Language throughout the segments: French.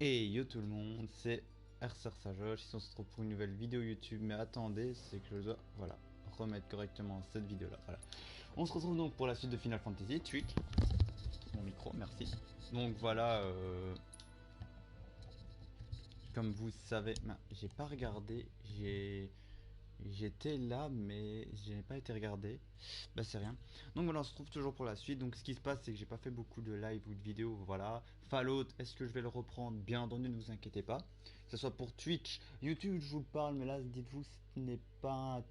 Et yo tout le monde, c'est RCR Sajoche, ici on se retrouve pour une nouvelle vidéo YouTube, mais attendez, c'est que je dois, voilà, remettre correctement cette vidéo là, voilà. On se retrouve donc pour la suite de Final Fantasy, Twitch, mon micro, merci. Donc voilà, comme vous savez, j'ai pas regardé, j'étais là, mais je n'ai pas été regardé. Bah c'est rien. Donc voilà, on se retrouve toujours pour la suite. Donc ce qui se passe, c'est que j'ai pas fait beaucoup de live ou de vidéos. Voilà. Fallout, est-ce que je vais le reprendre? Bien entendu, ne vous inquiétez pas. Que ce soit pour Twitch, YouTube, je vous le parle, mais là, dites-vous, ce n'est pas un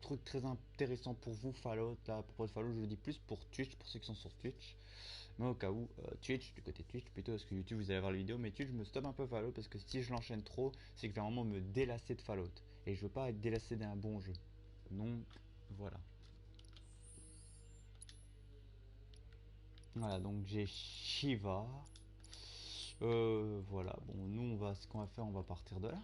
truc très intéressant pour vous, Fallout. Là, à propos de Fallout, je le dis plus pour Twitch, pour ceux qui sont sur Twitch. Mais au cas où, Twitch, du côté Twitch plutôt, parce que YouTube, vous allez voir les vidéos, mais Twitch, je me stoppe un peu Fallout, parce que si je l'enchaîne trop, c'est que je vais vraiment me délasser de Fallout. Et je veux pas être délassé d'un bon jeu. Donc, voilà. Voilà, donc j'ai Shiva. Voilà, bon, nous, ce qu'on va faire, on va partir de là.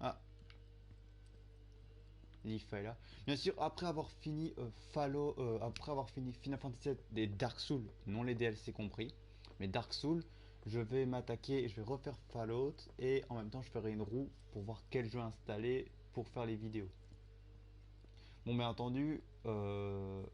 Ah, Lifa est là. Bien sûr, après avoir fini après avoir fini Final Fantasy 7 des Dark Souls, non les DLC compris, mais Dark Souls, je vais m'attaquer, je vais refaire Fallout et en même temps je ferai une roue pour voir quel jeu installer pour faire les vidéos. Bon, bien entendu, ce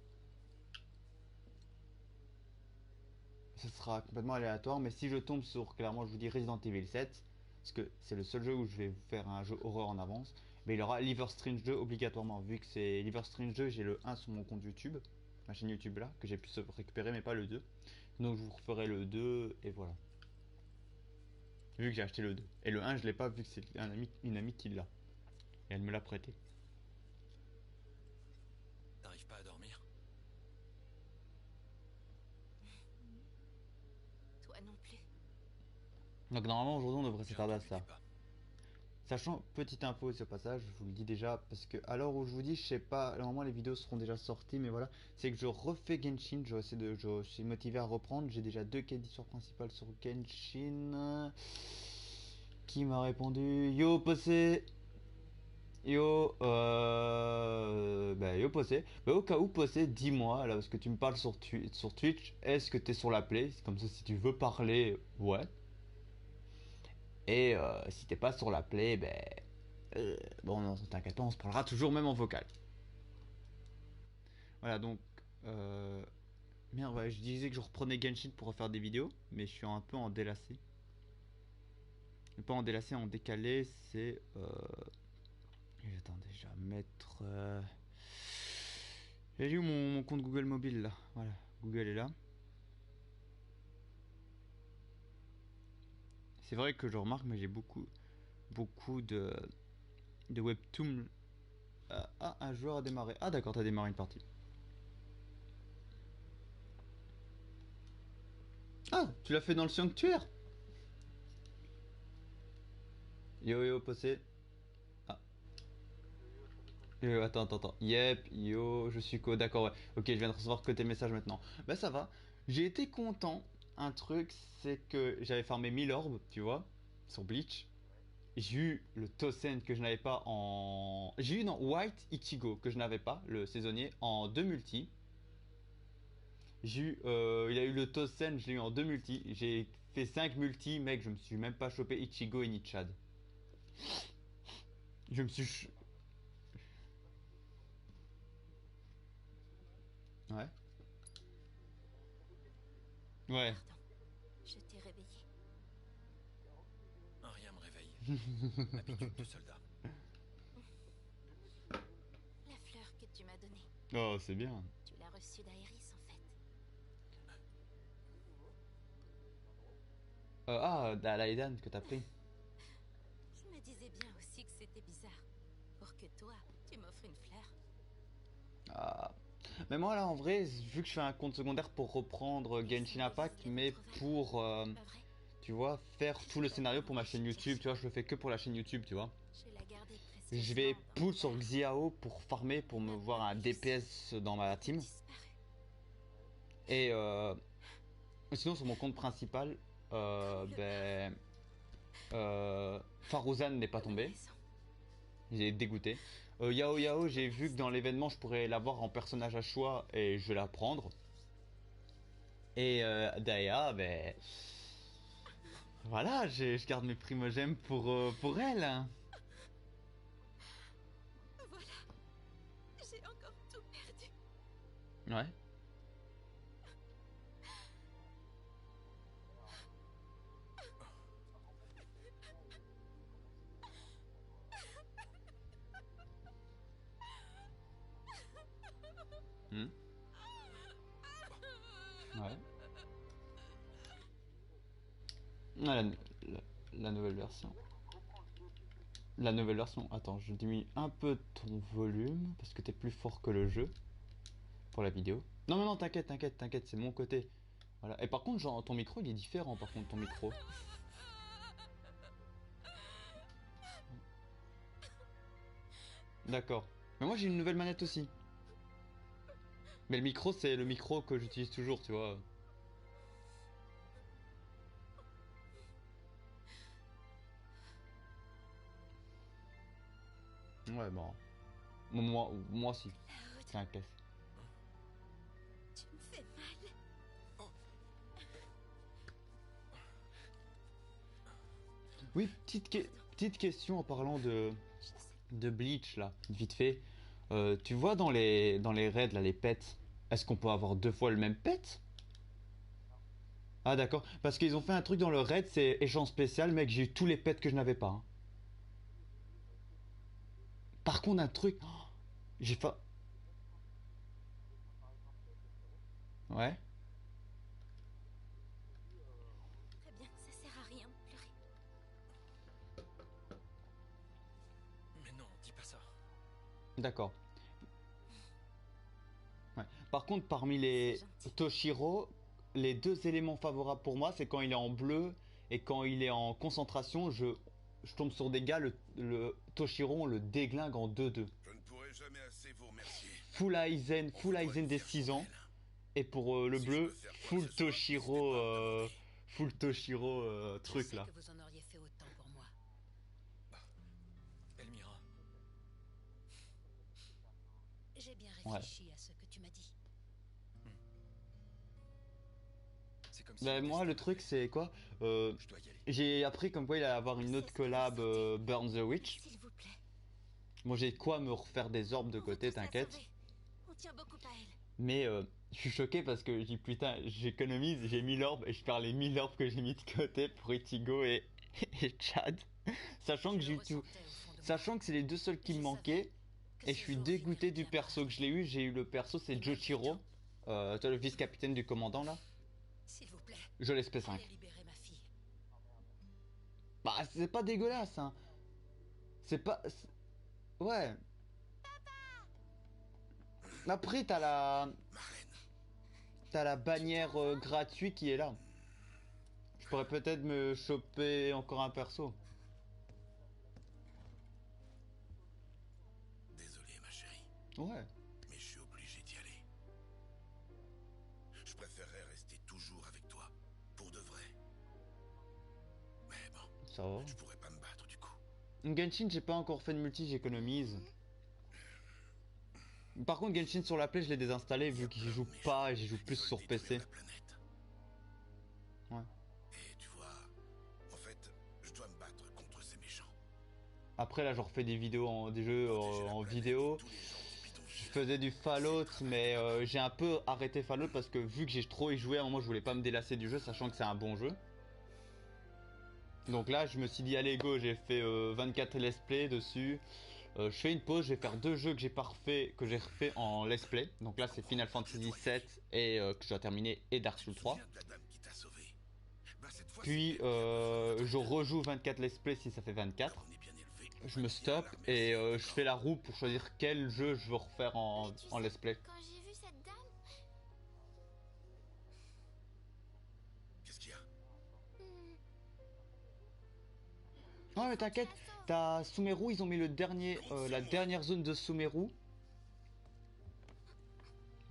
sera complètement aléatoire, mais si je tombe sur, clairement, je vous dis Resident Evil 7, parce que c'est le seul jeu où je vais vous faire un jeu horreur en avance, mais il y aura Liver Strange 2 obligatoirement, vu que c'est Liver Strange 2, j'ai le 1 sur mon compte YouTube, ma chaîne YouTube là, que j'ai pu récupérer, mais pas le 2. Donc je vous referai le 2, et voilà. Vu que j'ai acheté le 2. Et le 1, je l'ai pas, vu que c'est une amie qui l'a. Et elle me l'a prêté. T'arrives pas à dormir? Toi non plus. Donc normalement, aujourd'hui, on devrait J'ai s'attarder à entendu des ça. pas. Sachant, petite info de ce passage, je vous le dis déjà, parce que à l'heure où je vous dis, je sais pas, normalement les vidéos seront déjà sorties, mais voilà, c'est que je refais Genshin, je suis motivé à reprendre, j'ai déjà deux quêtes d'histoire principale sur Genshin. Qui m'a répondu? Yo Possé. Yo, yo Possé. Bah, au cas où Possé, dis-moi, là, parce que tu me parles sur Twitch, est-ce que t'es sur la Play? C'est comme ça, si tu veux parler, ouais. Et si t'es pas sur la Play, bon, non, t'inquiète pas, on se parlera toujours même en vocal. Voilà, donc... Euh... Merde, ouais, je disais que je reprenais Genshin pour refaire des vidéos, mais je suis un peu en délacé. Pas en délacé, en décalé, c'est... Attendez, je vais mettre... J'ai lu mon compte Google mobile, là. Voilà, Google est là. C'est vrai que je remarque, mais j'ai beaucoup de webtoons. Ah, un joueur a démarré. Ah d'accord, t'as démarré une partie. Ah, tu l'as fait dans le sanctuaire. Yo yo, Possé. Ah. Attends. Yep, yo, je suis co. D'accord, ouais. Ok, je viens de recevoir que tes messages maintenant. Bah ça va. J'ai été content. Un truc, c'est que j'avais farmé 1000 orbes, tu vois, sur Bleach. J'ai eu le Tosen que je n'avais pas en... J'ai eu dans White Ichigo que je n'avais pas, le saisonnier, en 2 multi. Il a eu le Tosen, je l'ai eu en 2 multi. J'ai fait 5 multi, mec, je me suis même pas chopé Ichigo et Nichad. Je me suis... Ouais. Ouais. Pardon, je t'ai réveillé. Rien me réveille. Habitude de soldat. La fleur que tu m'as donnée, Oh, c'est bien. tu l'as reçue d'Aéris en fait. Dalaïdan que t'as pris. Je me disais bien aussi que c'était bizarre. Pour que toi, tu m'offres une fleur. Ah. Mais moi là en vrai, vu que je fais un compte secondaire pour reprendre Elle Genshin Impact, symbolise les mais retrouvailles, pour, pas vrai? tu vois, faire tout J'ai le pas scénario pour vraiment ma chaîne su YouTube, tu chercher. vois, je le fais que pour la chaîne YouTube, tu vois. Je l'ai gardée Je vais précieusement dans mon pull sur cœur. Xiao pour farmer, pour Elle me m'a voir un paru juste DPS dans ma avait team. disparu. Et sinon sur mon compte principal, Prends-le. Faruzan n'est pas tombé. Raison. J'ai dégoûté. Yao Yao, j'ai vu que dans l'événement, je pourrais l'avoir en personnage à choix et je vais la prendre. Et Daya, ben. Voilà, je garde mes primogèmes pour elle. Hein. Voilà. J'ai encore tout perdu. Ouais. Hmm. Ouais. Ah, la nouvelle version. La nouvelle version. Attends, je diminue un peu ton volume parce que t'es plus fort que le jeu pour la vidéo. Non, non, non, t'inquiète, t'inquiète, t'inquiète, c'est de mon côté. Voilà. Et par contre, genre, ton micro, il est différent par contre, ton micro. D'accord. Mais moi, j'ai une nouvelle manette aussi. Mais le micro, c'est le micro que j'utilise toujours, tu vois. Ouais, bon. Moi aussi. Cloud, C'est un casse. tu me fais mal. Oui, petite question en parlant Je sais. de Bleach, là, vite fait. Tu vois dans les raids, là, les pets, est-ce qu'on peut avoir deux fois le même pet? Ah d'accord, parce qu'ils ont fait un truc dans le raid, c'est échange spécial, mec, j'ai eu tous les pets que je n'avais pas. Hein. Par contre, un truc, oh, j'ai pas... Ouais. Très bien, ça sert à rien de pleurer. Mais non, dis pas ça. D'accord. Ouais. Par contre, parmi les C'est gentil. Toshiro, les deux éléments favorables pour moi, c'est quand il est en bleu et quand il est en concentration, je tombe sur des gars, le Toshiro, on le déglingue en 2-2. Je ne pourrai jamais assez vous remercier. On Full vous doit Aizen une des fière 6 ans. chandelle. Et pour le Si je peux bleu, faire quoi que ce soit, n'hésitez pas à me demander. Full Toshiro Je truc sais là. que vous en auriez fait autant pour moi. Elmira, J'ai bien Ouais. réfléchi à ce que tu m'as dit. c'est comme si Bah, le moi, le destin truc, m'avait- c'est quoi Je dois y aller. J'ai appris comme quoi il allait avoir une Je sais autre ce que vous collab ressentez. Burn the Witch. S'il vous plaît. Bon, j'ai de quoi me refaire des orbes de On veut côté, tous la t'inquiète. sauver. On tient beaucoup à elle. Mais je suis choqué parce que je dis putain, j'économise, j'ai 1000 orbes et je perds les 1000 orbes que j'ai mis de côté pour Ichigo et Chad. Sachant que Je j'ai le eu tout. ressentais au fond de moi. Sachant que c'est les deux seuls qui Je me savais manquaient. que Et ce je suis jour dégoûté viendrait du bien perso par que je l'ai eu. J'ai eu le perso, c'est Et malgré Jochiro. tout, Toi, le vice-capitaine du commandant là. s'il vous plaît, Je laisse P5. allez libérer ma fille. Bah, c'est pas dégueulasse, hein. C'est pas. Ouais. Après, t'as la bannière gratuite qui est là. Je pourrais peut-être me choper encore un perso. Désolé, ma chérie, Ouais. mais je suis obligé d'y aller. Je préférerais rester toujours avec toi, pour de vrai. Mais bon, Ça va. je pourrais pas me battre du coup. Genshin, j'ai pas encore fait de multi, j'économise. Par contre, Genshin sur la Play, je l'ai désinstallé vu que j'y joue pas et j'y joue plus sur PC. La planète. Ouais. Et tu vois, en fait, je dois me battre contre ces méchants. Après, là, je refais des vidéos des jeux Protéger la en planète vidéo. de tous les gens qui bidongent. Je faisais du Fallout, mais j'ai un peu arrêté Fallout parce que vu que j'ai trop y joué, à un moment, je voulais pas me délasser du jeu, sachant que c'est un bon jeu. Donc là, je me suis dit, allez, go, j'ai fait 24 let's play dessus. Je fais une pause, je vais faire deux jeux que j'ai pas refait, que j'ai refait en let's play. Donc là, c'est Final Fantasy VII et que je dois terminer et Dark Souls 3. Souviens de la dame qui t'a sauvé. Bah, cette fois, Puis c'est elle qui va je rejoue 24 let's play si ça fait 24. On est bien élevé. Je me stoppe et je fais la roue pour choisir quel jeu je veux refaire en let's play. Quand j'ai vu cette dame, Qu'est-ce qu'il y a? Non mais t'inquiète, t'as Sumeru, ils ont mis le dernier, la dernière zone de Sumeru.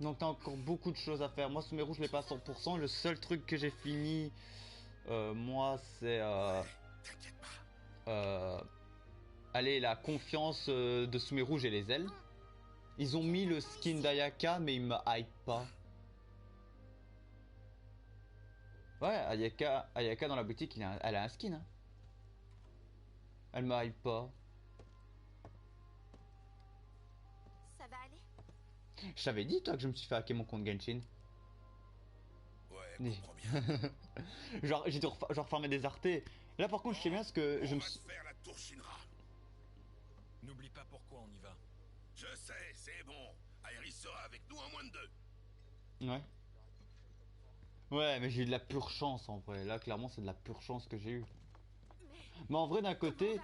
Donc t'as encore beaucoup de choses à faire. Moi Sumeru je l'ai pas à 100%. Le seul truc que j'ai fini, moi c'est T'inquiète pas. Allez, la confiance de Sumeru, j'ai les ailes. Ils ont mis le skin d'Ayaka, mais ils me hype pas. Ouais, Ayaka dans la boutique, elle a un skin. Hein. Elle me hype pas. Ça va aller? Je t'avais dit, toi, que je me suis fait hacker mon compte Genshin. Ouais, Oui. comprends bien. Genre, j'ai refarmé des artés. Là, par contre, je sais bien ce que je On me va suis... se faire la tour Shinra. N'oublie pas pourquoi on y va. Je sais, c'est bon. Aeris sera avec nous en moins de 2. Ouais. Ouais, mais j'ai eu de la pure chance, en vrai. Là, clairement, c'est de la pure chance que j'ai eu. Mais en vrai, d'un côté,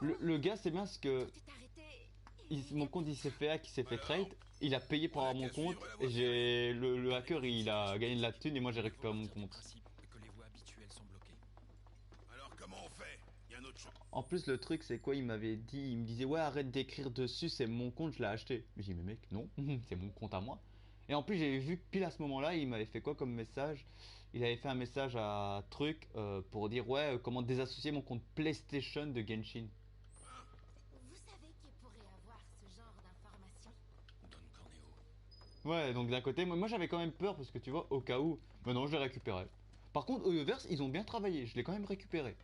le gars, c'est bien ce que... Tout est arrêté. Mon compte, il s'est fait hack, il s'est fait trade. Il a payé pour avoir mon compte. Et j'ai... Le hacker, il a gagné de la thune et moi, j'ai récupéré mon compte. Principe que les voies habituelles sont bloquées. Alors comment on fait? Il y a un autre choix. En plus, le truc, c'est quoi? Il m'avait dit, il me disait, ouais, arrête d'écrire dessus, c'est mon compte, je l'ai acheté. J'ai dit, mais mec, non, c'est mon compte à moi. Et en plus, j'ai vu que pile à ce moment-là, il m'avait fait quoi comme message? Il avait fait un message à Truc pour dire, ouais, comment désassocier mon compte PlayStation de Genshin. Vous savez qui pourrait avoir ce genre d'informations? Don Corneo. Ouais, donc d'un côté, moi j'avais quand même peur parce que tu vois, au cas où, mais non, je l'ai récupéré. Par contre, Oyoverse, ils ont bien travaillé, je l'ai quand même récupéré.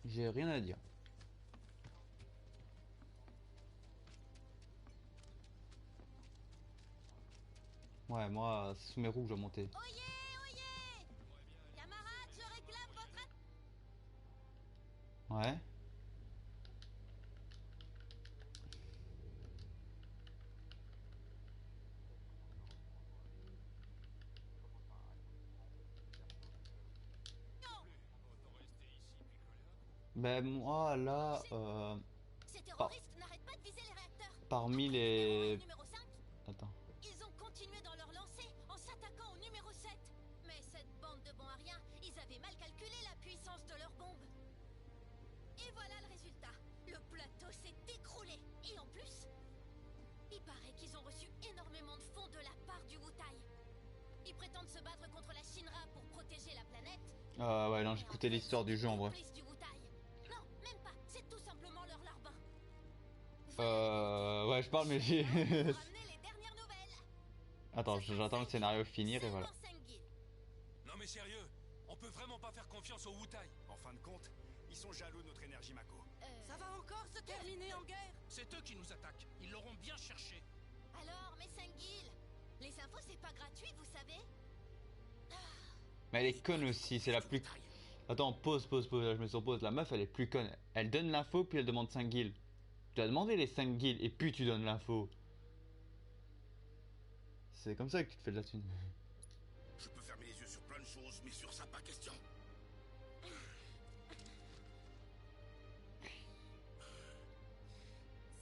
J'ai rien à dire. Ouais, moi, c'est sous mes roues que je dois monter. Oyez, oyez! Camarades, je réclame votre... Ouais. Ben moi, là, Ces terroristes n'arrêtent pas de viser les réacteurs. parmi Après le numéro un et les... le numéro 5, Attends. ils ont continué dans leur lancée en s'attaquant au numéro 7. Mais cette bande de bons à rien, ils avaient mal calculé la puissance de leur bombe. Et voilà le résultat. Le plateau s'est écroulé. Et en plus, il paraît qu'ils ont reçu énormément de fonds de la part du Wutai. Ils prétendent se battre contre la Shinra pour protéger la planète. Ouais, non, j'ai écouté l'histoire du jeu en vrai. Du Wutai. Non, même pas. C'est tout simplement leur larbin. Ouais, je parle, mais j'ai... Ramenez les dernières nouvelles. Attends, j'attends le scénario finir et voilà. Non mais sérieux, on peut vraiment pas faire confiance au Wutai. En fin de compte, ils sont jaloux de notre énergie Mako. Ça va encore se terminer en guerre? C'est eux qui nous attaquent. Ils l'auront bien cherché. Alors, mes Sengil, les infos c'est pas gratuit, vous savez? Mais elle est conne aussi, c'est la plus... Attends, pause, là, je me sur pause. La meuf, elle est plus conne. Elle donne l'info, puis elle demande 5 guilds. Tu as demandé les 5 guilds, et puis tu donnes l'info. C'est comme ça que tu te fais de la thune. Je peux fermer les yeux sur plein de choses, mais sur ça, pas question.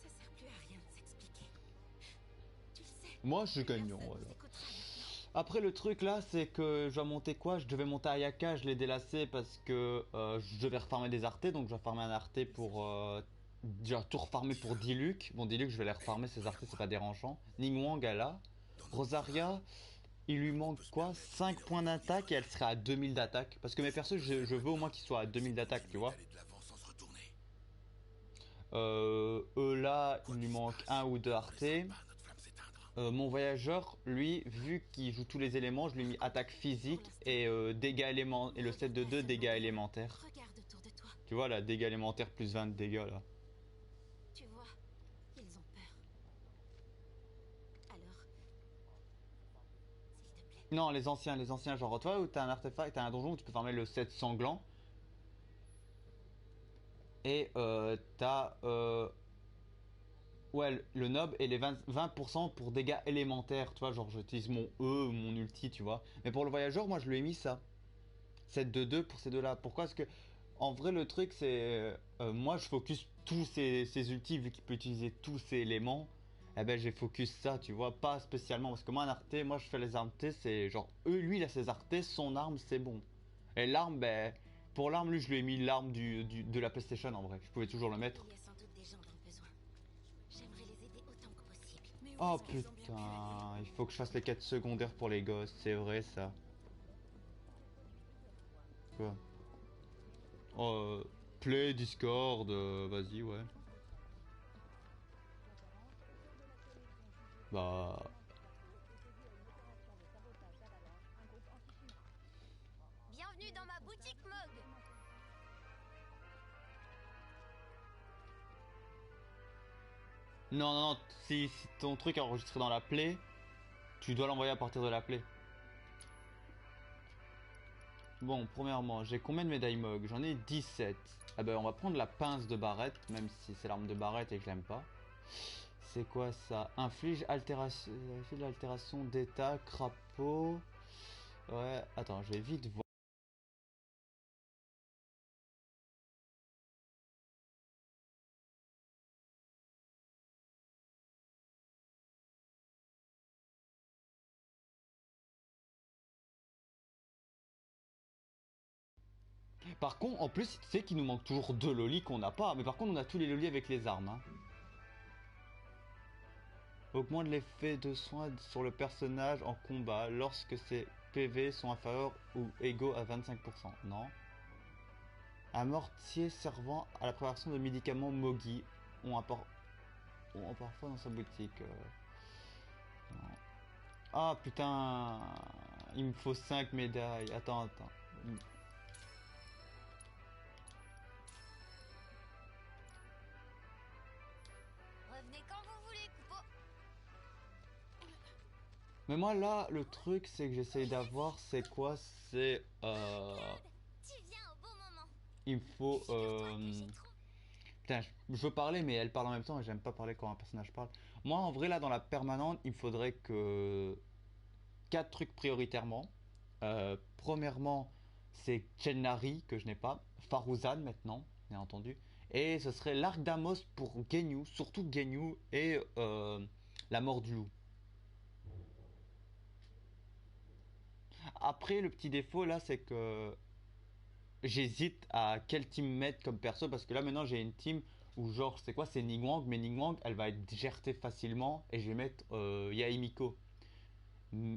Ça sert plus à rien de s'expliquer. Tu le sais. Moi, je suis gagnant, Personne voilà. nous écoutera maintenant. Après, le truc là, c'est que je dois monter quoi? Je devais monter Ayaka, je l'ai délassé parce que je devais refarmer des artés, donc je vais farmer un arté pour... déjà tout refarmer pour Diluc. Bon, Diluc, je vais les refarmer, ces artés, c'est pas dérangeant. Ningwang, elle a. Rosaria, il lui manque quoi? 5 points d'attaque et elle serait à 2000 d'attaque. Parce que mes persos, je veux au moins qu'ils soient à 2000 d'attaque, tu vois. Aller de l'avant sans se retourner. Eux là, il lui manque un ou deux artés. Pas notre flamme s'éteindre. Mon voyageur, lui, vu qu'il joue tous les éléments, je lui ai mis attaque physique et dégâts éléments et le set de 2 dégâts élémentaires. Regarde autour de toi. Tu vois là, dégâts élémentaires plus 20 de dégâts là. Tu vois, ils ont peur. Alors, s'il te plaît. Non, les anciens, genre toi où t'as un artefact, t'as un donjon où tu peux farmer le set sanglant. Et t'as ouais, le nob et les 20% pour dégâts élémentaires, tu vois, genre j'utilise mon E ou mon ulti, tu vois. Mais pour le voyageur, moi je lui ai mis ça. Set de 2 pour ces deux-là. Pourquoi? Parce que en vrai le truc c'est moi je focus tous ces ultis vu qu'il peut utiliser tous ces éléments. Eh ben j'ai focus ça, tu vois, pas spécialement parce que moi un arté, moi je fais les armes T, c'est genre lui il a ses artés, son arme c'est bon. Et l'arme, ben pour l'arme lui je lui ai mis l'arme de la PlayStation en vrai, je pouvais toujours le mettre. Il y a sans doute des gens dans le besoin. J'aimerais les aider autant que possible. Mais où Oh est-ce qu'ils ont bien pu aller? putain, il faut que je fasse les quêtes secondaires pour les gosses, c'est vrai ça. Quoi? Oh, Play, Discord, vas-y, ouais. Bah... Bienvenue dans ma boutique Mog. Non, non, non, si ton truc est enregistré dans la Play, tu dois l'envoyer à partir de la Play. Bon, premièrement, j'ai combien de médailles Mog? J'en ai 17. Ah ben, on va prendre la pince de Barrett, même si c'est l'arme de Barrett et que je l'aime pas. C'est quoi ça? Inflige l'altération d'état, crapaud. Ouais, attends, je vais vite voir. Par contre, en plus, tu sais qu'il nous manque toujours 2 lolis qu'on n'a pas. Mais par contre, on a tous les lolis avec les armes. Hein. Augmente l'effet de soin sur le personnage en combat lorsque ses PV sont inférieurs ou égaux à 25%. Non. Un mortier servant à la préparation de médicaments Mogi ont parfois dans sa boutique. Non. Ah putain, il me faut 5 médailles. Attends. Revenez quand vous voulez, Coupeau. Mais moi là, le truc c'est que j'essaye d'avoir, c'est quoi? C'est Tu viens au bon moment. il me faut Figure-toi que j'ai trop- Putain, je veux parler mais elle parle en même temps et j'aime pas parler quand un personnage parle. Moi en vrai là dans la permanente, il me faudrait que 4 trucs prioritairement. Premièrement, c'est Chenari que je n'ai pas, Farouzan maintenant, bien entendu. Et ce serait l'arc d'Amos pour Genyu, surtout Genyu et la mort du loup. Après, le petit défaut là, c'est que j'hésite à quel team mettre comme perso parce que là maintenant j'ai une team où genre c'est quoi, c'est Ningwang, mais Ningwang elle va être GRT facilement et je vais mettre Yaemiko. Mm.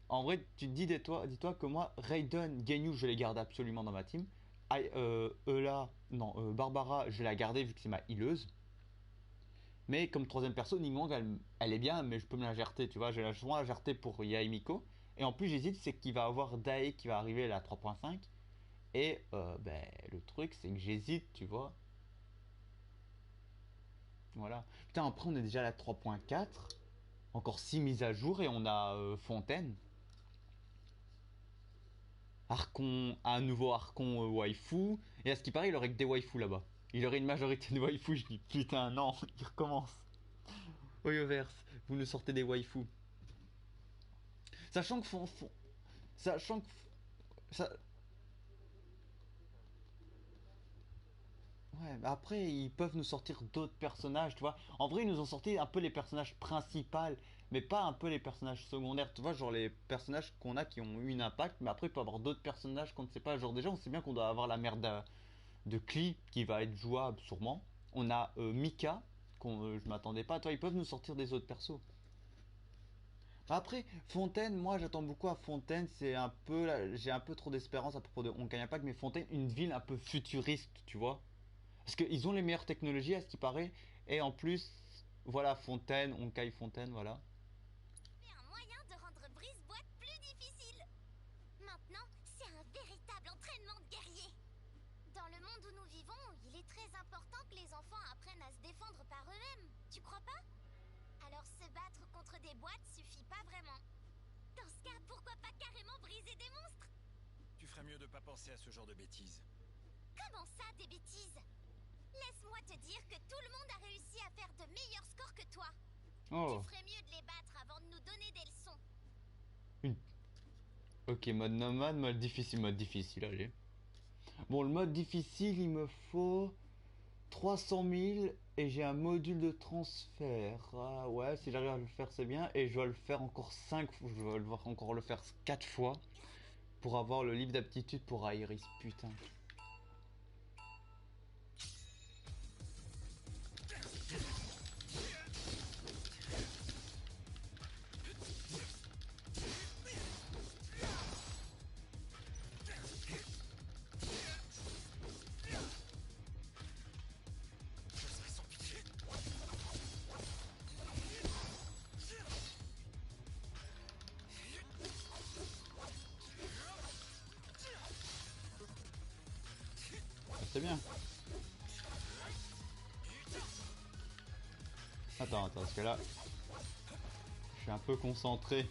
En vrai, tu te dis, dis-toi que moi, Raiden, Genyu, je les garde absolument dans ma team. Eula, non, Barbara, je vais la garder vu que c'est ma healeuse. Mais comme troisième perso, Ningwang, elle est bien, mais je peux me la GRT, tu vois. J'ai la joie à GRT pour Yaemiko. Et en plus, j'hésite, c'est qu'il va avoir Dae qui va arriver à la 3.5. Et ben, le truc, c'est que j'hésite, tu vois. Voilà. Putain, après, on est déjà à la 3.4. Encore 6 mises à jour et on a Fontaine. Archon, un nouveau Archon waifu. Et à ce qui paraît, il aurait que des waifus là-bas. Il aurait une majorité de waifus. Je dis putain, non, il recommence. Oyoverse, vous nous sortez des waifus. Sachant que sachant que ça, ouais, mais après ils peuvent nous sortir d'autres personnages, tu vois. En vrai, ils nous ont sorti un peu les personnages principaux, mais pas un peu les personnages secondaires, tu vois, genre les personnages qu'on a qui ont eu un impact, mais après il peut y avoir d'autres personnages qu'on ne sait pas. Genre déjà, on sait bien qu'on doit avoir la mère de Klee qui va être jouable sûrement. On a Mika, je m'attendais pas. Toi, ils peuvent nous sortir des autres persos. Après, Fontaine, moi j'attends beaucoup à Fontaine. C'est un peu, j'ai un peu trop d'espérance à propos de Honkai Impact, mais Fontaine, une ville un peu futuriste, tu vois. Parce qu'ils ont les meilleures technologies à ce qui paraît. Et en plus, voilà, Fontaine, Honkai Fontaine, voilà. Mais un moyen de rendre brise-boîte plus difficile. Maintenant, c'est un véritable entraînement de guerrier. Dans le monde où nous vivons, il est très important que les enfants apprennent à se défendre par eux-mêmes. Tu crois pas? Alors se battre contre des boîtes suffit pas vraiment. Dans ce cas, pourquoi pas carrément briser des monstres? Tu ferais mieux de pas penser à ce genre de bêtises. Comment ça, des bêtises? Laisse-moi te dire que tout le monde a réussi à faire de meilleurs scores que toi. Oh, Tu ferais mieux de les battre avant de nous donner des leçons. une... Ok, mode nomade, mode difficile, allez. Bon, le mode difficile, il me faut 300 000 et j'ai un module de transfert. Ah ouais, si j'arrive à le faire, c'est bien. Et je dois le faire encore 5 fois, je dois encore le faire 4 fois pour avoir le livre d'aptitude pour Iris, putain. C'est bien. Attends, parce que là, je suis un peu concentré.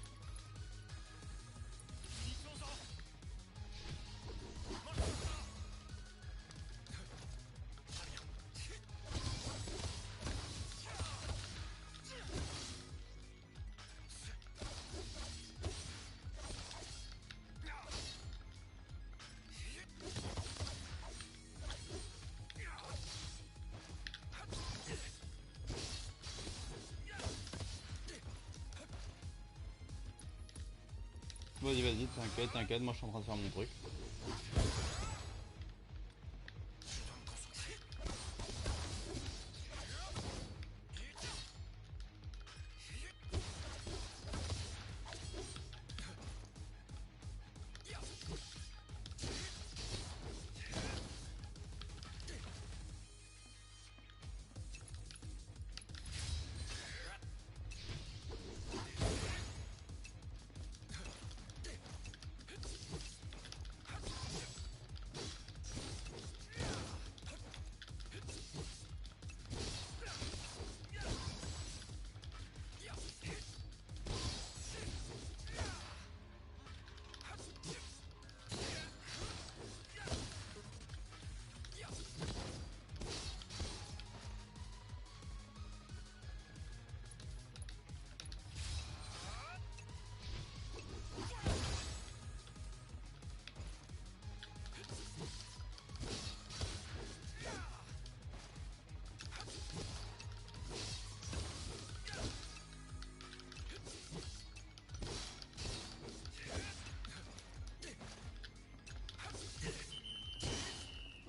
Vas-y, t'inquiète, moi je suis en train de faire mon truc.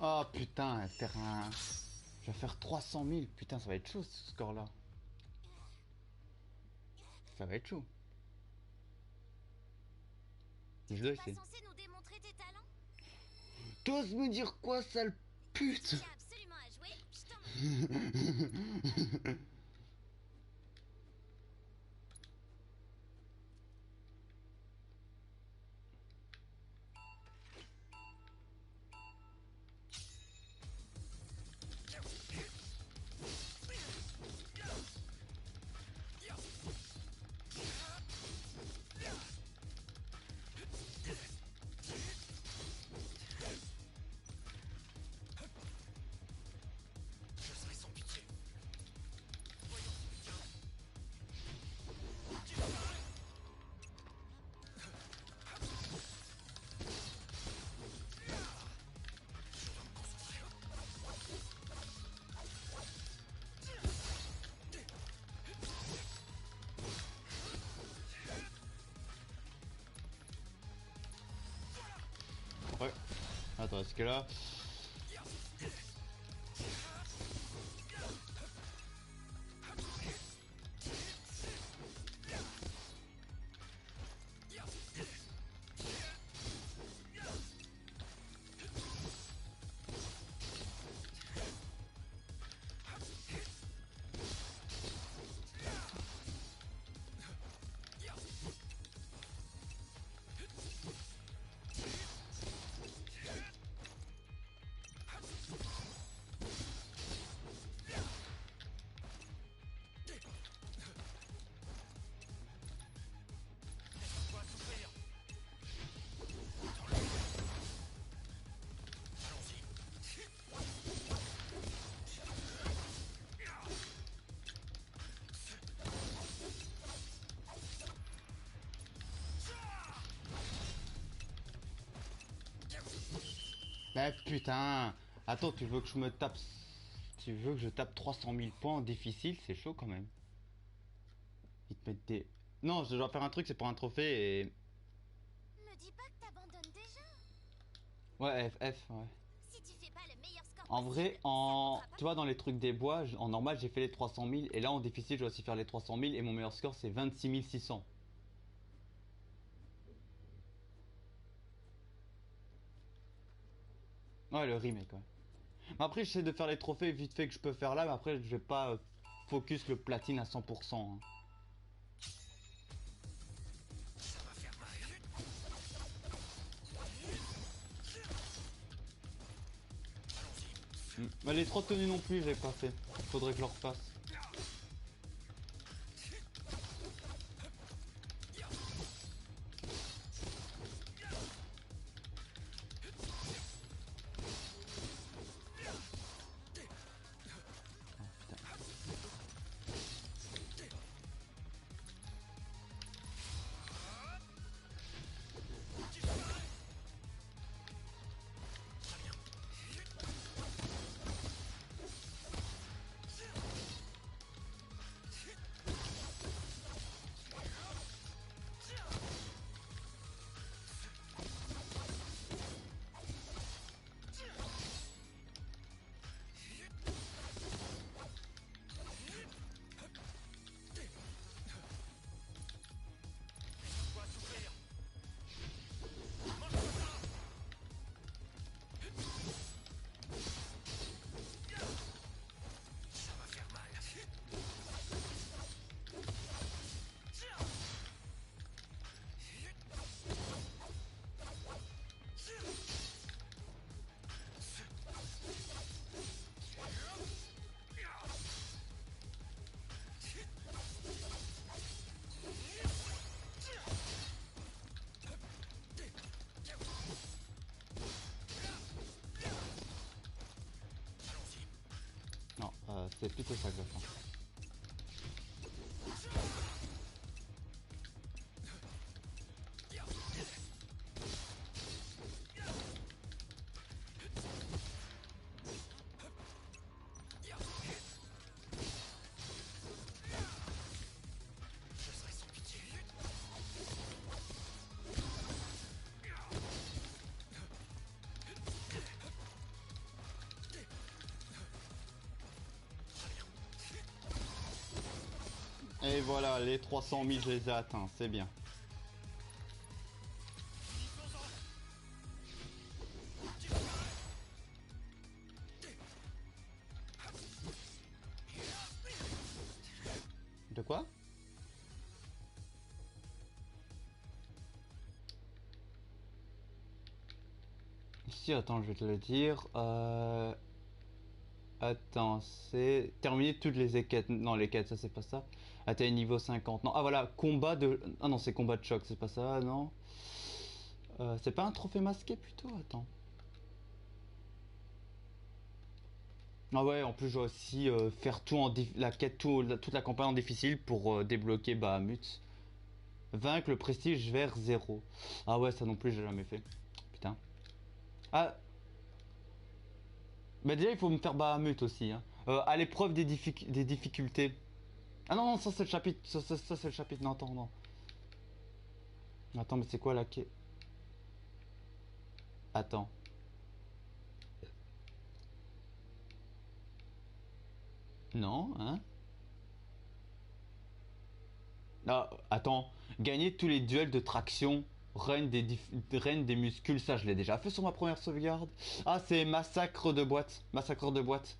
Oh putain, faire un... Je vais faire 300 000, putain ça va être chaud ce score là. Ça va être chaud. Je dois T'es pas essayer. censé nous démontrer tes talents? T'oses me dire quoi, sale pute? Tiens absolument à jouer, je t'emmène. Je serai sans pitié. Ouais. Attends, est-ce que là... Mais putain! Attends, tu veux que je me tape... Tu veux que je tape 300 000 points en difficile? C'est chaud quand même. Ils te mettent des... Non, je dois faire un truc, c'est pour un trophée et... Me dis pas que t'abandonnes déjà. Ouais, FF, ouais. Si tu fais pas le meilleur score En possible, vrai, ça en... comptera pas. Tu vois, dans les trucs des bois, en normal, j'ai fait les 300 000. Et là, en difficile, je dois aussi faire les 300 000. Et mon meilleur score, c'est 26 600. Ouais, le remake, ouais. Mais après, j'essaie de faire les trophées vite fait que je peux faire là. Mais après, je vais pas focus le platine à 100%. Hein. Allons-y. Bah, les 3 tenues non plus, j'ai pas fait. Faudrait que je le refasse. Non, c'est plutôt ça que je fais. Et voilà, les 300 000, je les ai atteints, c'est bien. De quoi? Si, attends, je vais te le dire. Attends, c'est terminer toutes les quêtes. Non, les quêtes, ça c'est pas ça. Atteindre niveau 50. Non, ah voilà, combat de. Ah non, c'est combat de choc, c'est pas ça, non. C'est pas un trophée masqué plutôt? Attends. Ah ouais, en plus, je dois aussi faire tout en la quête, toute la campagne en difficile pour débloquer Bahamut. Vaincre le prestige vers 0. Ah ouais, ça non plus, j'ai jamais fait. Putain. Ah, bah déjà, il faut me faire Bahamut aussi. Hein. À l'épreuve des difficultés. Ah non, non, ça c'est le chapitre. Ça, c'est le chapitre. Non, attends, non. Attends, mais c'est quoi la quête? Attends. Non, hein? Ah, attends. Gagner tous les duels de traction. Reine des muscules. Ça, je l'ai déjà fait sur ma première sauvegarde. Ah, c'est massacre de boîte. Massacre de boîte.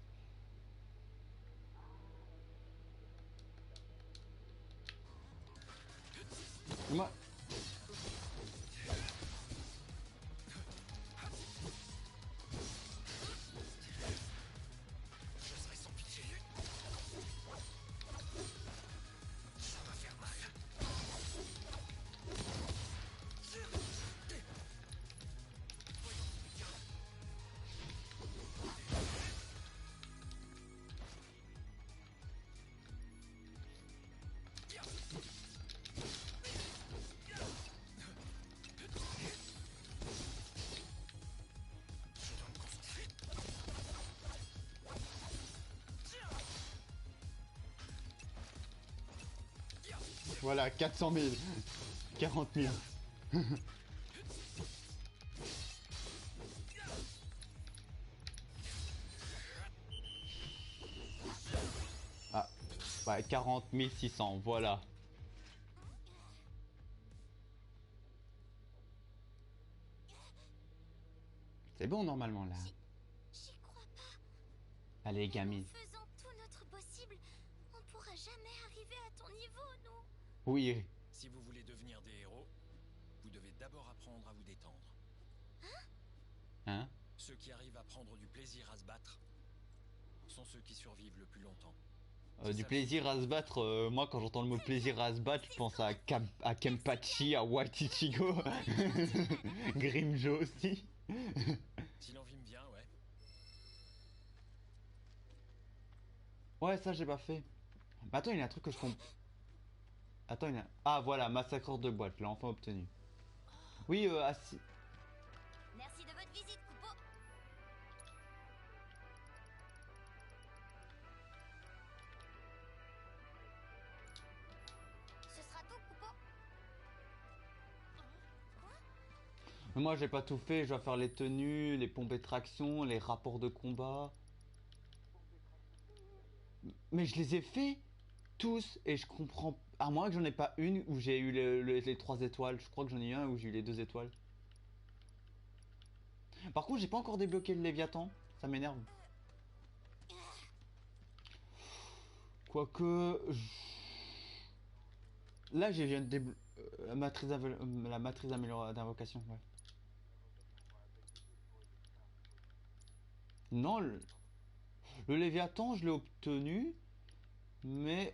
Moi. Voilà, 400 000. 40 000. Ah, ouais, 40 600, voilà. C'est bon normalement là. J'y crois pas. Allez, gamine. En faisant tout notre possible, on pourra jamais arriver à ton niveau, nous. Oui. Si vous voulez devenir des héros, vous devez d'abord apprendre à vous détendre. Hein? Ceux qui arrivent à prendre du plaisir à se battre, c'est eux qui sont les vrais héros. Ceux qui n'arrivent pas à se détendre, c'est eux qui sont les vrais losers. Hein? Vous sont ceux qui survivent le plus longtemps. Du plaisir à se battre, moi quand j'entends le mot plaisir à se battre, je pense à Kenpachi, à White Ichigo, Grimjo aussi. Si l'envie me vient, ouais. Ouais, ça j'ai pas fait. Mais attends, il y a un truc que je comprends. Attends, il y a... Ah voilà, massacreur de boîte, je l'ai enfin obtenu. Oui, assis. Merci de votre visite, Coupeau. Ce sera tout, Coupeau. Mais moi j'ai pas tout fait, je dois faire les tenues, les pompes et traction, les rapports de combat. Mais je les ai fait tous et je comprends. À moins que j'en ai pas une où j'ai eu les 3 étoiles. Je crois que j'en ai eu un où j'ai eu les 2 étoiles. Par contre, j'ai pas encore débloqué le Léviathan. Ça m'énerve. Quoique. Là, j'ai viens de débloquer la matrice d'invocation. Ouais. Non, le Léviathan, je l'ai obtenu. Mais.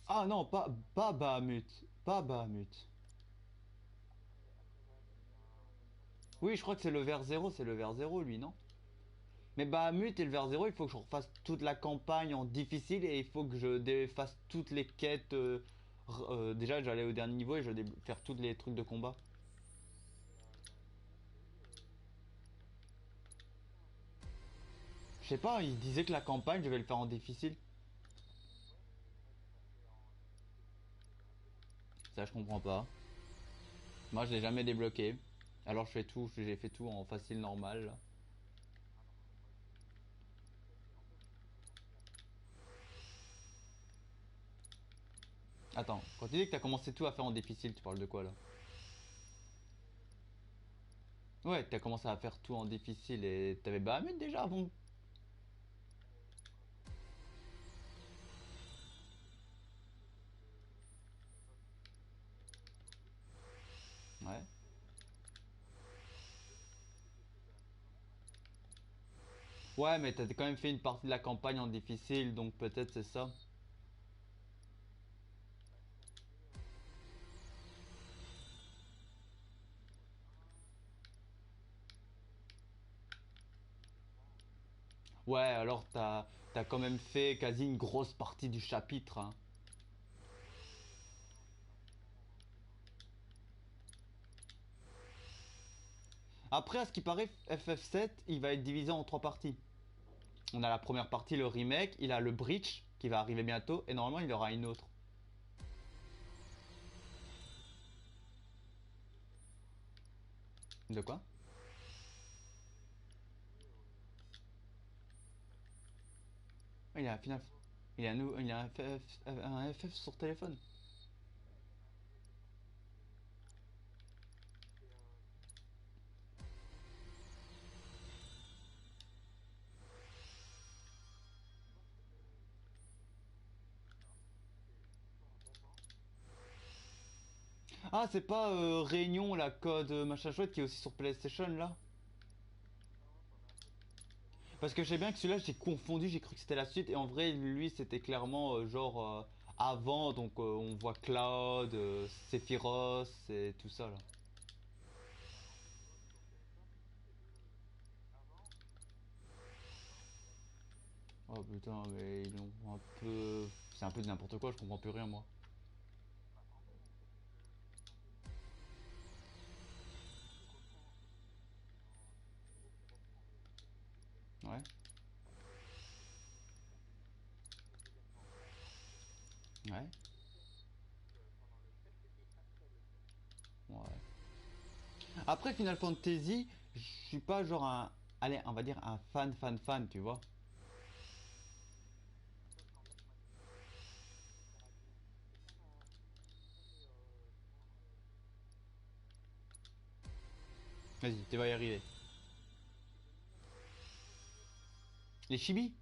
Ah non, pas Bahamut. Pas Bahamut. Oui, je crois que c'est le vers 0, c'est le vers 0 lui, non? Mais Bahamut et le vers 0, il faut que je refasse toute la campagne en difficile et il faut que je fasse toutes les quêtes. Déjà, j'allais au dernier niveau et je vais faire tous les trucs de combat. Je sais pas, il disait que la campagne, je vais le faire en difficile. Ça, je comprends pas. Moi, je l'ai jamais débloqué. Alors, je fais tout, j'ai fait tout en facile normal, là. Attends, quand tu dis que t'as commencé tout à faire en difficile, tu parles de quoi là? Ouais, t'as commencé à faire tout en difficile et t'avais Bahamut déjà avant. Ouais. Ouais, mais t'as quand même fait une partie de la campagne en difficile, donc peut-être c'est ça. Ouais, alors t'as quand même fait quasi une grosse partie du chapitre, hein. Après, à ce qui paraît, FF7, il va être divisé en 3 parties. On a la première partie, le remake, il a le Breach, qui va arriver bientôt, et normalement il y aura une autre. De quoi? Il a un final. Il a un FF sur téléphone. Ah, c'est pas Réunion, la code machin chouette qui est aussi sur PlayStation là? Parce que je sais bien que celui-là j'ai confondu, j'ai cru que c'était la suite et en vrai lui c'était clairement genre avant, donc on voit Cloud, Sephiroth et tout ça là. Oh putain, mais ils ont un peu. C'est un peu de n'importe quoi, je comprends plus rien moi. Ouais. Ouais. Ouais. Après Final Fantasy, je suis pas genre un. Allez, on va dire un fan, tu vois. Vas-y, tu vas y arriver. Les chibis?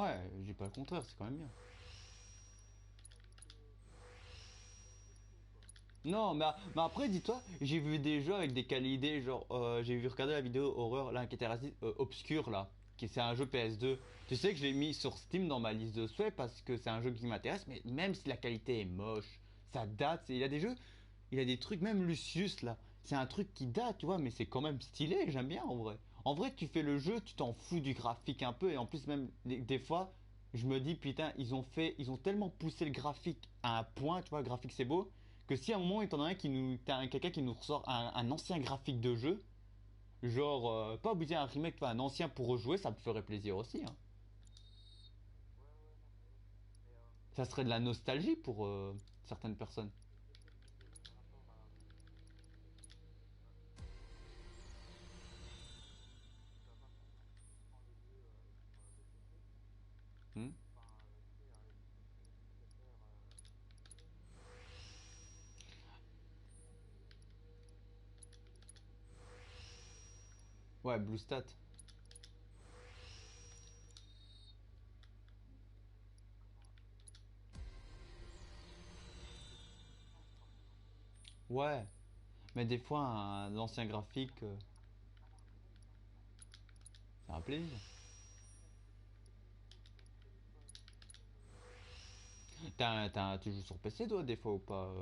Ouais, j'ai pas le contraire, c'est quand même bien. Non, mais après, dis-toi, j'ai vu des jeux avec des qualités, genre, j'ai vu regarder la vidéo horreur, là, qui était obscure, là, qui c'est un jeu PS2. Tu sais que je l'ai mis sur Steam dans ma liste de souhaits parce que c'est un jeu qui m'intéresse, mais même si la qualité est moche, ça date, il y a des jeux, il y a des trucs, même Lucius, là, c'est un truc qui date, tu vois, mais c'est quand même stylé, j'aime bien, en vrai. En vrai, tu fais le jeu, tu t'en fous du graphique un peu, et en plus, même, des fois, je me dis, putain, ils ont tellement poussé le graphique à un point, tu vois, le graphique c'est beau, que si à un moment, t'en as un qui nous, t'as quelqu'un qui nous ressort un ancien graphique de jeu, genre, pas obligé un remake, pas un ancien pour rejouer, ça me ferait plaisir aussi, hein. Ça serait de la nostalgie pour certaines personnes. Hmm. Ouais, BlueStat. Ouais, mais des fois, un ancien graphique, c'est un plaisir. Tu joues sur PC, toi, des fois ou pas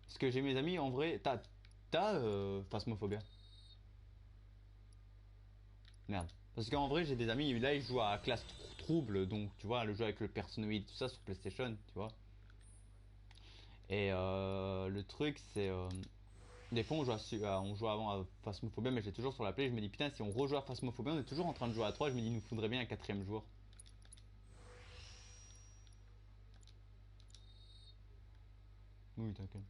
Parce que j'ai mes amis, en vrai, t'as Phasmophobia. Merde. Parce qu'en vrai, j'ai des amis, là, ils jouent à Classe Trouble, donc tu vois, le jeu avec le personnoïde, tout ça sur PlayStation, tu vois. Et le truc, c'est. Des fois, on joue avant à Phasmophobia, mais j'ai toujours sur la play. Je me dis, putain, si on rejoue à Phasmophobia, on est toujours en train de jouer à 3. Je me dis, il nous faudrait bien un quatrième joueur. Oui, t'inquiète.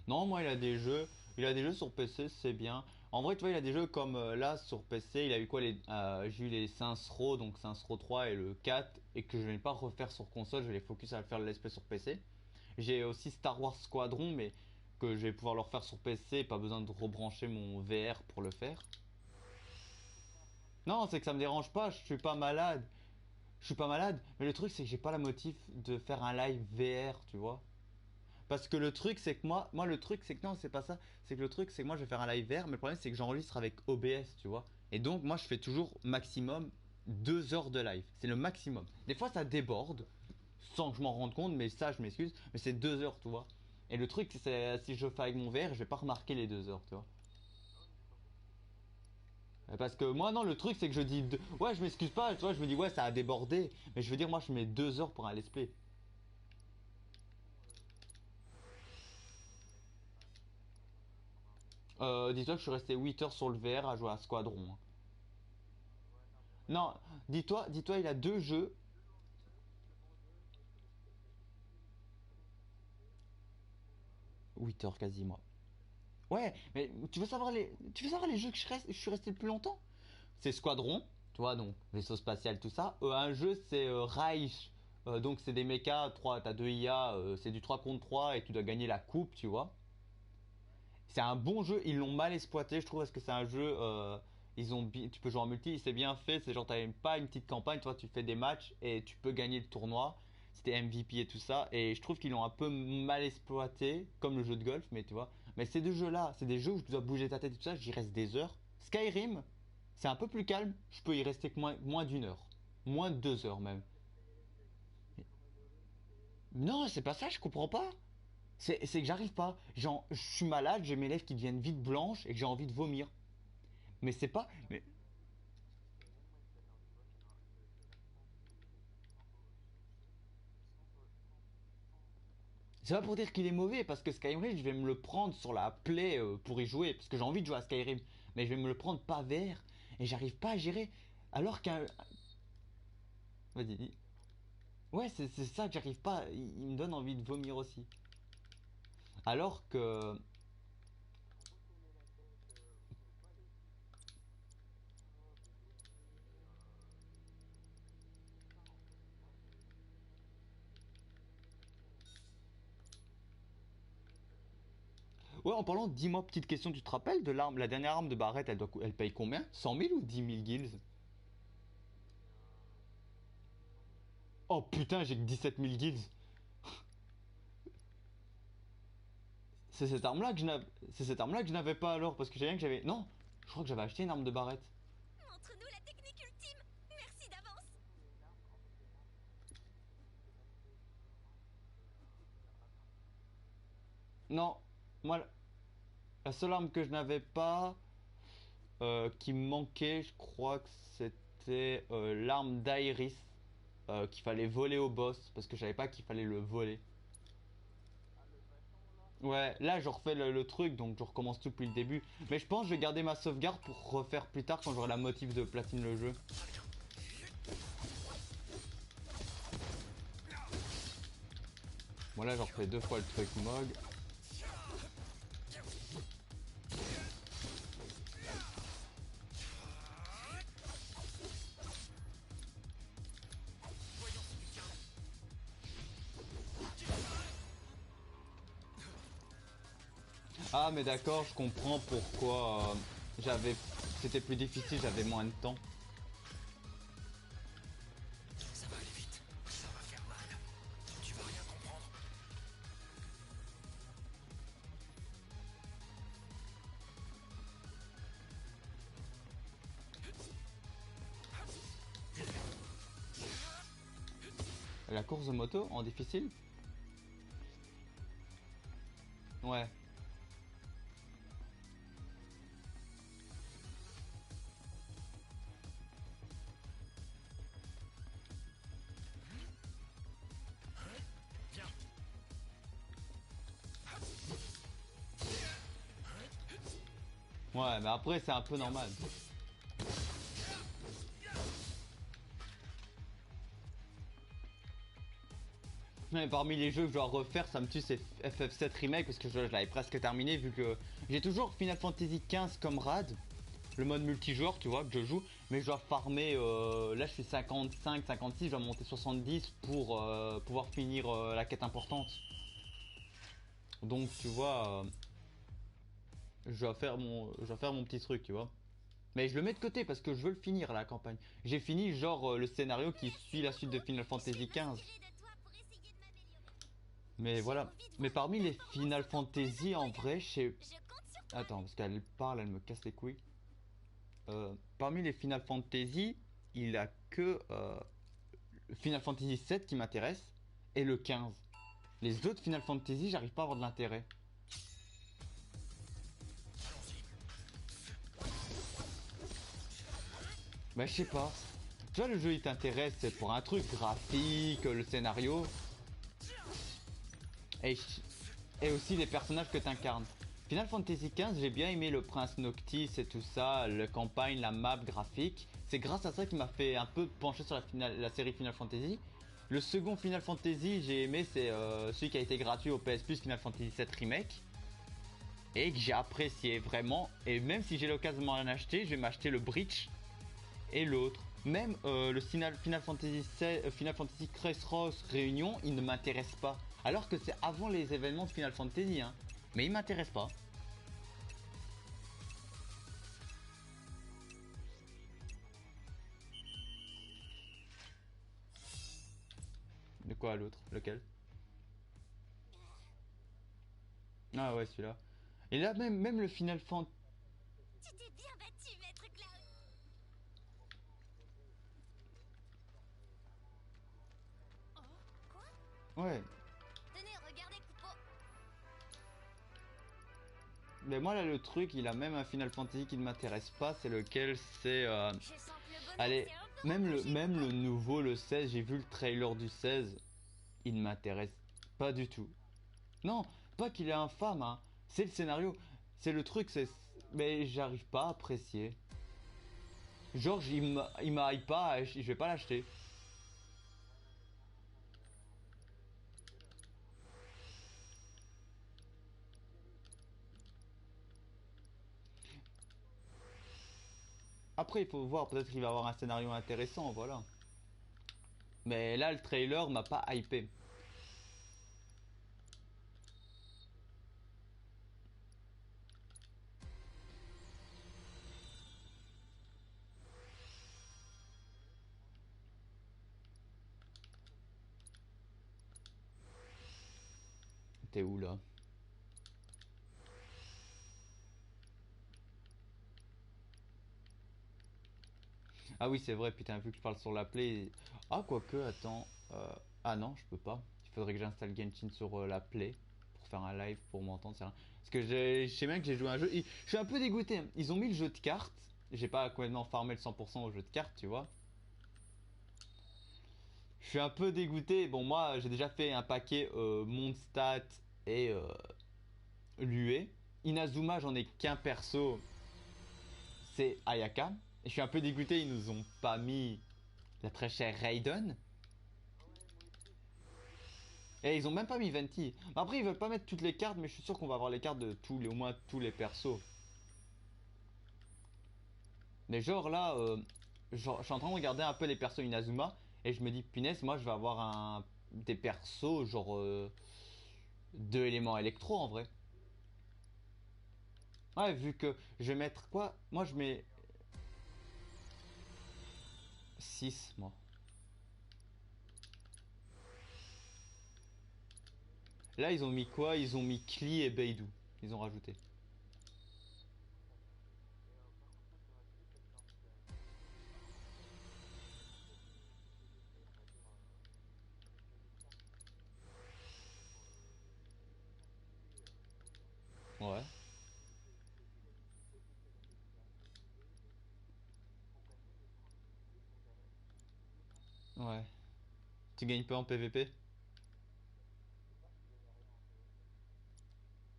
Non, moi, il a des jeux sur PC, c'est bien. En vrai, tu vois, il a des jeux comme là sur PC, il a eu quoi j'ai eu les Saints Row, donc Saints Row 3 et le 4, et que je vais pas refaire sur console, je vais les focus à le faire l'espèce sur PC. J'ai aussi Star Wars Squadron, mais que je vais pouvoir le refaire sur PC, pas besoin de rebrancher mon VR pour le faire. Non, c'est que ça me dérange pas, je suis pas malade. Je suis pas malade, mais le truc c'est que j'ai pas la motif de faire un live VR, tu vois. Parce que le truc, c'est que moi, le truc, c'est que non, c'est pas ça. C'est que le truc, c'est que moi, je vais faire un live vert, mais le problème, c'est que j'enregistre avec OBS, tu vois. Et donc, moi, je fais toujours maximum 2 heures de live. C'est le maximum. Des fois, ça déborde, sans que je m'en rende compte, mais ça, je m'excuse. Mais c'est 2 heures, tu vois. Et le truc, c'est si je fais avec mon VR, je vais pas remarquer les 2 heures, tu vois. Parce que moi, non, le truc, c'est que je dis, ouais, je m'excuse pas, tu vois, je me dis, ouais, ça a débordé. Mais je veux dire, moi, je mets 2 heures pour un let's play. Dis-toi que je suis resté 8 heures sur le VR à jouer à Squadron, hein. Non, dis-toi, il a deux jeux. 8 heures quasi, moi. Ouais, mais tu veux savoir les jeux que je suis resté le plus longtemps? C'est Squadron, tu vois, donc vaisseau spatial, tout ça. Un jeu, c'est Reich. Donc, c'est des mechas, t'as 2 IA, c'est du 3 contre 3 et tu dois gagner la coupe, tu vois. C'est un bon jeu, ils l'ont mal exploité, je trouve, parce que c'est un jeu. Tu peux jouer en multi, c'est bien fait. C'est genre, t'as pas une petite campagne, toi, tu fais des matchs et tu peux gagner le tournoi. C'était MVP et tout ça. Et je trouve qu'ils l'ont un peu mal exploité, comme le jeu de golf, mais tu vois. Mais ces deux jeux-là, c'est des jeux où tu dois bouger ta tête et tout ça, j'y reste des heures. Skyrim, c'est un peu plus calme, je peux y rester que moins d'une heure. Moins de 2 heures même. Non, c'est pas ça, je comprends pas. C'est que j'arrive pas. Genre, je suis malade, j'ai mes lèvres qui deviennent vite blanches et que j'ai envie de vomir. Mais c'est pas. Mais c'est pas pour dire qu'il est mauvais, parce que Skyrim, je vais me le prendre sur la Play pour y jouer, parce que j'ai envie de jouer à Skyrim. Mais je vais me le prendre pas vert, et j'arrive pas à gérer. Alors qu'un. Vas-y, dis. Ouais, c'est ça que j'arrive pas. Il me donne envie de vomir aussi. Alors que. Ouais, en parlant, dis-moi, petite question, tu te rappelles de l'arme, la dernière arme de Barrett, elle paye combien? 100 000 ou 10 000 guilds? Oh putain, j'ai que 17 000 guilds. C'est cette arme-là que je n'avais... C'est cette arme-là que je n'avais pas alors, parce que j'ai rien que j'avais... Non, je crois que j'avais acheté une arme de Barrett. Montre-nous la technique ultime. Merci d'avance. Non, moi, la seule arme que je n'avais pas, qui me manquait, je crois que c'était l'arme d'Airis, qu'il fallait voler au boss, parce que je savais pas qu'il fallait le voler. Ouais, là je refais le truc, donc je recommence tout depuis le début. Mais je pense que je vais garder ma sauvegarde pour refaire plus tard quand j'aurai la motive de platine le jeu. Bon là je refais 2 fois le truc Mog. Ah mais d'accord, je comprends pourquoi j'avais... C'était plus difficile, j'avais moins de temps. Ça va aller vite. Ça va faire mal. Tu vas rien comprendre. La course de moto en difficile? Ouais. Viens. Ouais, mais après c'est un peu normal. Mais parmi les jeux que je dois refaire, ça me tue, c'est FF7 Remake parce que je l'avais presque terminé vu que j'ai toujours Final Fantasy XV comme rad, le mode multijoueur, tu vois, que je joue, mais je dois farmer, là je suis 55, 56, je dois monter 70 pour pouvoir finir la quête importante. Donc tu vois, je dois faire mon petit truc, tu vois. Mais je le mets de côté parce que je veux le finir la campagne. J'ai fini genre le scénario qui suit la suite de Final Fantasy XV. De toi pour essayer de m'améliorer. Mais voilà. Mais parmi les Final Fantasy en vrai, je sais... Je compte sur toi. Attends, parce qu'elle parle, elle me casse les couilles. Parmi les Final Fantasy, il a que Final Fantasy 7 qui m'intéresse et le 15. Les autres Final Fantasy, j'arrive pas à avoir de l'intérêt. Bah je sais pas. Tu vois, le jeu il t'intéresse, c'est pour un truc graphique, le scénario. Et, et aussi les personnages que t'incarnes. Final Fantasy XV, j'ai bien aimé le prince Noctis et tout ça, la campagne, la map graphique. C'est grâce à ça qui m'a fait un peu pencher sur la série Final Fantasy. Le second Final Fantasy, j'ai aimé, c'est celui qui a été gratuit au PS Plus, Final Fantasy VII Remake. Et que j'ai apprécié vraiment. Et même si j'ai l'occasion de m'en acheter, je vais m'acheter le Breach et l'autre. Même le Final Fantasy Crossroads Réunion, il ne m'intéresse pas. Alors que c'est avant les événements de Final Fantasy, hein. Mais il m'intéresse pas. De quoi l'autre? Lequel? Ah ouais, celui-là. Et là, même le Final Fantasy... Tu t'es bien battu, maître Cloud. Oh, quoi? Ouais. Tenez, regardez, Coupeau. Mais moi là, le truc, il a même un Final Fantasy qui ne m'intéresse pas. C'est lequel? C'est... Je sens que le bonheur, Allez, c'est un peu même le nouveau, le 16, j'ai vu le trailer du 16. Il ne m'intéresse pas du tout. Non, pas qu'il est infâme, hein. C'est le scénario. C'est le truc, c'est... Mais j'arrive pas à apprécier. Genre, il m'aille pas, je vais pas l'acheter. Après, il faut voir, peut-être qu'il va avoir un scénario intéressant, voilà. Mais là, le trailer m'a pas hypé. T'es où là? Ah oui, c'est vrai, putain, vu que je parle sur la Play. Ah, quoique, attends. Ah non, je peux pas. Il faudrait que j'installe Genshin sur la Play pour faire un live pour m'entendre. Parce que je sais bien que j'ai joué à un jeu. Je suis un peu dégoûté, hein. Ils ont mis le jeu de cartes. J'ai pas complètement farmé le 100% au jeu de cartes, tu vois. Je suis un peu dégoûté. Bon, moi, j'ai déjà fait un paquet Mondstadt et Lue. Inazuma, j'en ai qu'un perso. C'est Ayaka. Et je suis un peu dégoûté, ils nous ont pas mis la très chère Raiden. Et ils ont même pas mis Venti. Après, ils veulent pas mettre toutes les cartes, mais je suis sûr qu'on va avoir les cartes de tous les, au moins tous les persos. Mais genre là, genre, je suis en train de regarder un peu les persos Inazuma. Et je me dis, punaise, moi je vais avoir des persos genre deux éléments électro en vrai. Ouais, vu que je vais mettre quoi? Moi je mets 6 moi. Là ils ont mis quoi? Ils ont mis Klee et Beidou. Ils ont rajouté. Ouais. Ouais. Tu gagnes pas en PVP?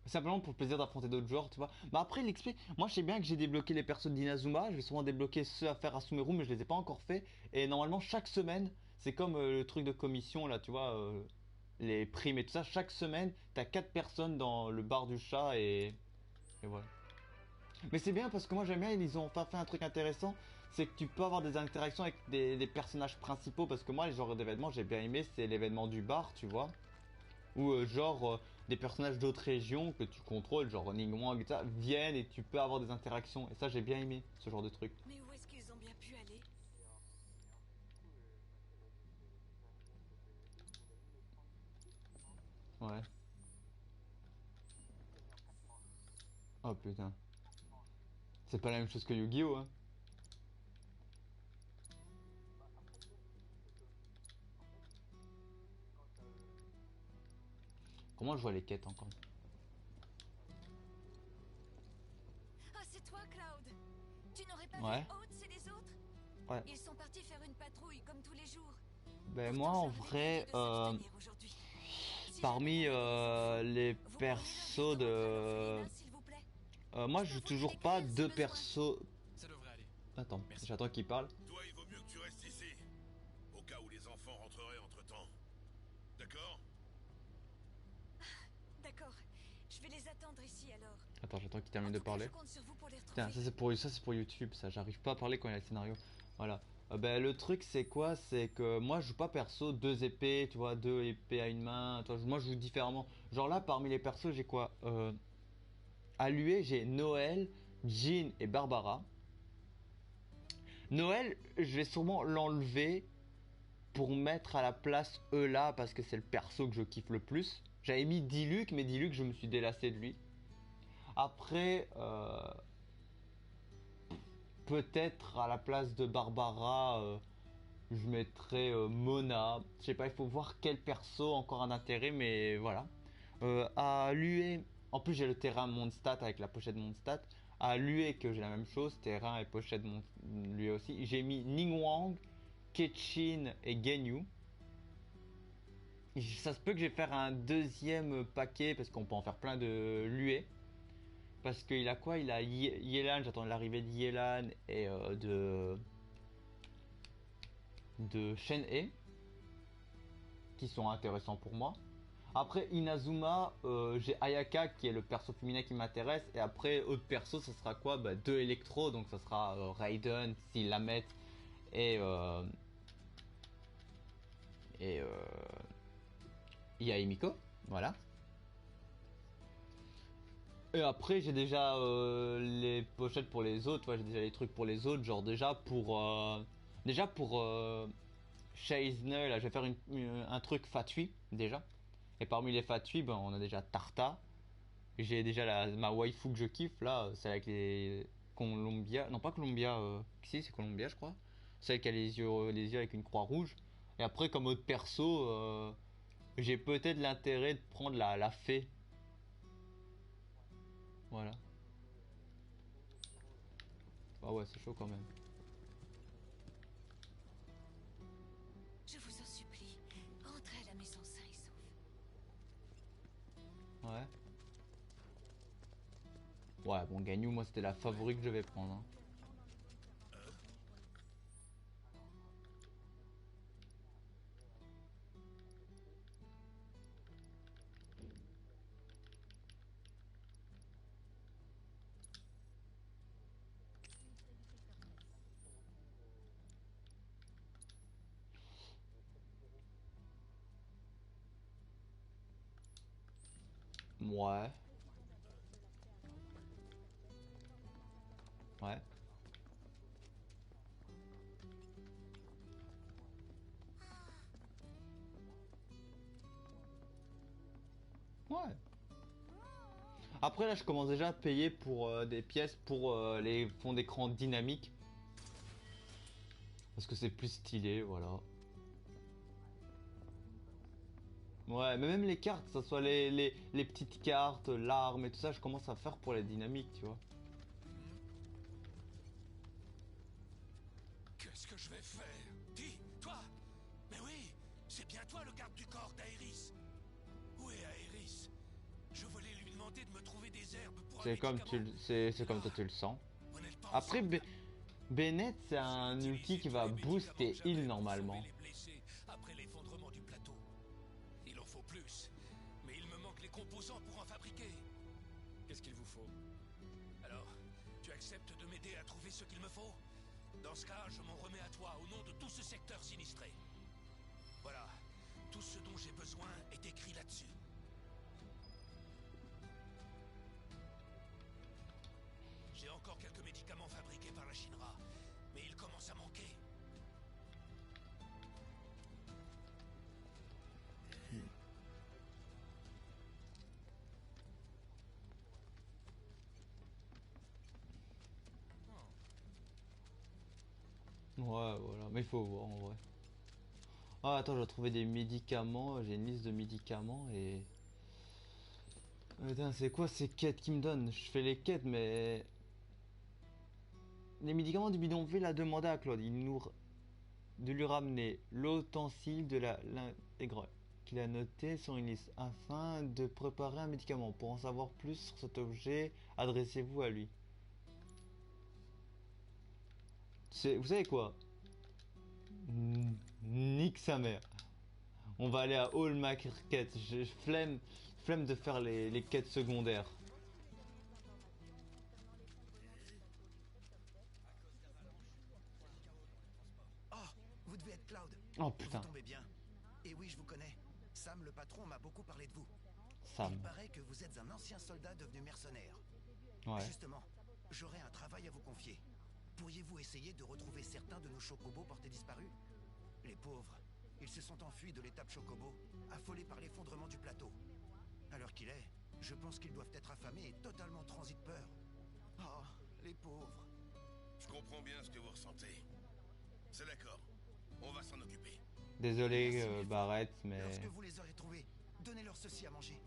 Simplement pour le plaisir d'affronter d'autres joueurs, tu vois. Mais après, l'XP, moi je sais bien que j'ai débloqué les persos d'Inazuma, je vais souvent débloquer ceux à faire à Sumeru, mais je les ai pas encore fait. Et normalement, chaque semaine, c'est comme le truc de commission là, tu vois, les primes et tout ça. Chaque semaine, t'as 4 personnes dans le bar du chat et voilà. Mais c'est bien parce que moi j'aime bien, ils ont enfin fait un truc intéressant, c'est que tu peux avoir des interactions avec des personnages principaux. Parce que moi, les genres d'événements, j'ai bien aimé, c'est l'événement du bar, tu vois. Ou genre des personnages d'autres régions que tu contrôles, genre Ningguang et ça, viennent et tu peux avoir des interactions. Et ça, j'ai bien aimé ce genre de truc. Mais où est-ce qu'ils ont bien pu aller? Ouais. Oh putain. C'est pas la même chose que Yu-Gi-Oh! Hein. Comment je vois les quêtes encore? Ah, c'est toi, Cloud. Tu n'aurais pas Ouais. vu Oates et les autres? Ouais. Ils sont partis faire une patrouille comme tous les jours. Ben moi Pourtant, en je leur avais vrai, dit de s'abstenir aujourd'hui. Si parmi jamais vous voyez des les soucis, vous pourriez persos l'inviter à rentrer à de... l'orphelinat, s'il vous plaît. moi Je je joue peux vous toujours les pas décrire si deux besoin. persos... Ça devrait aller. Attends, Merci. j'attends qu'il parle. Toi, il vaut mieux que tu restes ici. Au cas où les enfants rentreraient entre-temps. D'accord? D'accord. Je vais les attendre ici alors. Attends, j'attends qu'il En termine de tout cas, parler. je compte sur vous pour les retrouver. Putain, ça c'est pour YouTube, ça. J'arrive pas à parler quand il y a le scénario. Voilà. Ben, le truc c'est quoi? C'est que moi je joue pas perso deux épées, tu vois, deux épées à une main. Tu vois, moi je joue différemment. Genre là, parmi les persos, j'ai quoi? À l'UE, j'ai Noël, Jean et Barbara. Noël, je vais sûrement l'enlever pour mettre à la place Eula parce que c'est le perso que je kiffe le plus. J'avais mis Diluc, mais Diluc, je me suis délassé de lui. Après, peut-être à la place de Barbara, je mettrais Mona. Je sais pas, il faut voir quel perso encore un intérêt, mais voilà. À l'UE, en plus j'ai le terrain Mondstadt avec la pochette Mondstadt. À l'UE que j'ai la même chose, terrain et pochette lui aussi. J'ai mis Ningguang, Ketchin et Genyu. Ça se peut que je vais faire un deuxième paquet parce qu'on peut en faire plein de l'UE. Parce qu'il a quoi? Il a Yelan, j'attends l'arrivée de Yelan et de Shen-Hei qui sont intéressants pour moi. Après Inazuma, j'ai Ayaka qui est le perso féminin qui m'intéresse. Et après, autre perso, ça sera quoi? Bah, deux électros, donc ça sera Raiden, s'ils la mettent, et et Yaemiko. Voilà. Et après, j'ai déjà les pochettes pour les autres. Ouais, j'ai déjà les trucs pour les autres. Genre, déjà pour Shaizne, là, je vais faire un truc fatui déjà. Et parmi les Fatui, ben, on a déjà Tarta. J'ai déjà ma waifu que je kiffe là, celle avec les Columbia. Non, pas Columbia, si, c'est Columbia, je crois. Celle qui a les yeux avec une croix rouge. Et après, comme autre perso, j'ai peut-être l'intérêt de prendre la fée. Voilà. Ah ouais, c'est chaud quand même. Je vous en supplie, rentrez à la maison sain et sauf. Ouais. Ouais, bon, Gagnou, moi c'était la favorite que je vais prendre, hein. Ouais. Ouais. Ouais. Après là je commence déjà à payer pour des pièces pour les fonds d'écran dynamiques. Parce que c'est plus stylé, voilà. Ouais, mais même les cartes, que ce soit les petites cartes, l'arme et tout ça, je commence à faire pour les dynamiques, tu vois. Qu'est-ce que je vais faire? Dis, toi? Mais oui, c'est bien toi le garde du corps d'Aéris. Où est Aéris? Je voulais lui demander de me trouver des herbes pour un C'est comme médicament. c'est comme toi tu le sens. On n'est pas Après ensemble. Bennett c'est Je vais un utiliser ulti qui tous va les médicaments booster que j'avais heal pour normalement. sauver les blessés après l'effondrement du plateau. Il en faut plus, mais il me manque les composants pour en fabriquer. Qu'est-ce qu'il vous faut? Alors, tu acceptes de m'aider à trouver ce qu'il me faut? Dans ce cas, je m'en remets à toi au nom de tout ce secteur sinistré. Voilà, tout ce dont j'ai besoin est écrit là-dessus. J'ai encore quelques médicaments fabriqués par la Shinra, mais il commence à manquer. Ouais, voilà, mais il faut voir en vrai. Ah, attends, je dois trouver des médicaments. J'ai une liste de médicaments et. Putain, c'est quoi ces quêtes qui me donnent? Je fais les quêtes, mais. Les médicaments du bidonville a demandé à Claude de lui ramener l'ustensile de l'intégral qu'il a noté sur une liste afin de préparer un médicament. Pour en savoir plus sur cet objet, adressez-vous à lui. Vous savez quoi? Nique sa mère. On va aller à All Market. J'ai flemme de faire les quêtes secondaires. Oh, vous devez être Cloud. Oh putain, Vous tombez bien. Et oui, je vous connais. Sam, le patron, m'a beaucoup parlé de vous. Sam. Il paraît que vous êtes un ancien soldat devenu mercenaire. Ouais. Justement, j'aurais un travail à vous confier. Pourriez-vous essayer de retrouver certains de nos chocobos portés disparus? Les pauvres, ils se sont enfuis de l'étape chocobo, affolés par l'effondrement du plateau. À l'heure qu'il est, je pense qu'ils doivent être affamés et totalement transis de peur. Oh, les pauvres. Je comprends bien ce que vous ressentez. C'est d'accord. On va s'en occuper. Désolé, Merci mille fois. Barrett, mais. Lorsque vous les aurez trouvés, donnez-leur ceci à manger.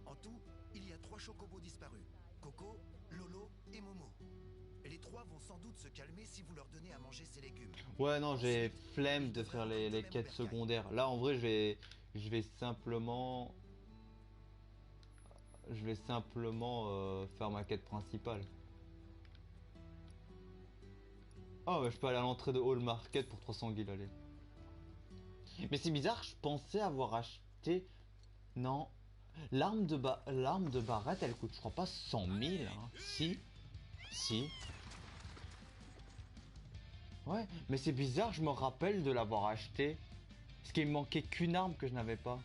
En tout, il y a 3 chocobos disparus. Coco, Lolo et Momo. Et les 3 vont sans doute se calmer si vous leur donnez à manger ces légumes. Ouais, non, j'ai flemme de faire les quêtes secondaires. Là, en vrai, je vais simplement. Je vais simplement faire ma quête principale. Oh, bah, je peux aller à l'entrée de Hall Market pour 300 guilds, allez. Mais c'est bizarre, je pensais avoir acheté. Non. L'arme de Barrett, elle coûte, je crois pas 100 000. Hein. Si. Si. Ouais, mais c'est bizarre, je me rappelle de l'avoir acheté. Parce qu'il me manquait qu'une arme que je n'avais pas.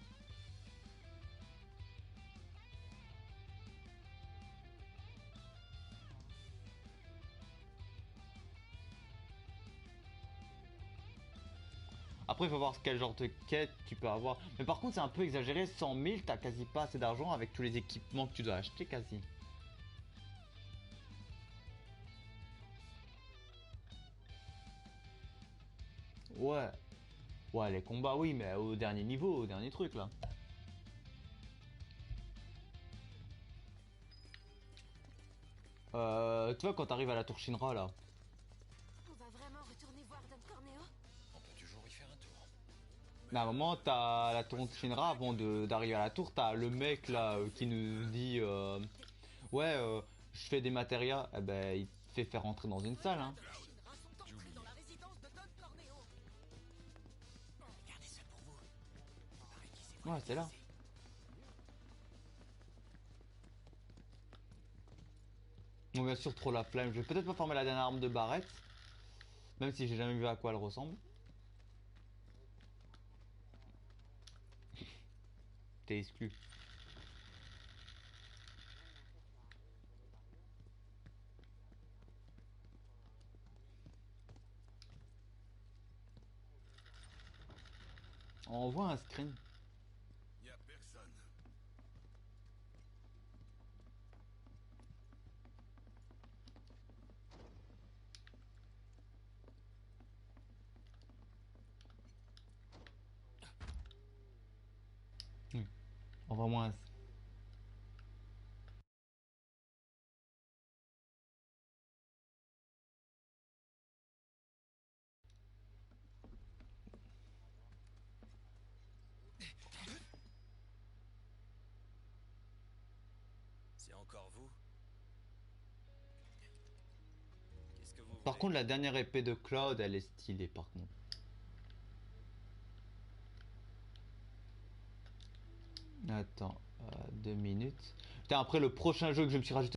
Après, il faut voir quel genre de quête tu peux avoir. Mais par contre, c'est un peu exagéré. 100 000, t'as quasi pas assez d'argent avec tous les équipements que tu dois acheter, quasi. Ouais. Ouais, les combats, oui, mais au dernier niveau, au dernier truc, là. Tu vois, quand t'arrives à la tour Shinra, là. On va vraiment retourner voir Don Corneo? On peut toujours y faire un tour. Mais à un moment, t'as la tour Shinra, avant d'arriver à la tour, t'as le mec, là, qui nous dit... ouais, je fais des matérias. Eh ben, il te fait faire rentrer dans une salle, hein. Shinra sont entrés dans la résidence de Don Corneo. Gardez ça pour vous. Paraît qu'il s'est Ouais, c'est là. Bon, bien sûr, trop la flemme. Je vais peut-être pas former la dernière arme de Barrett. Même si j'ai jamais vu à quoi elle ressemble. T'es exclu. On voit un screen. Y a personne. On voit moins un... C'est encore vous? Qu'est-ce que vous Par voulez? contre, la dernière épée de Cloud, elle est stylée, par contre. Attends, 2 minutes. Putain, après le prochain jeu que je me suis rajouté.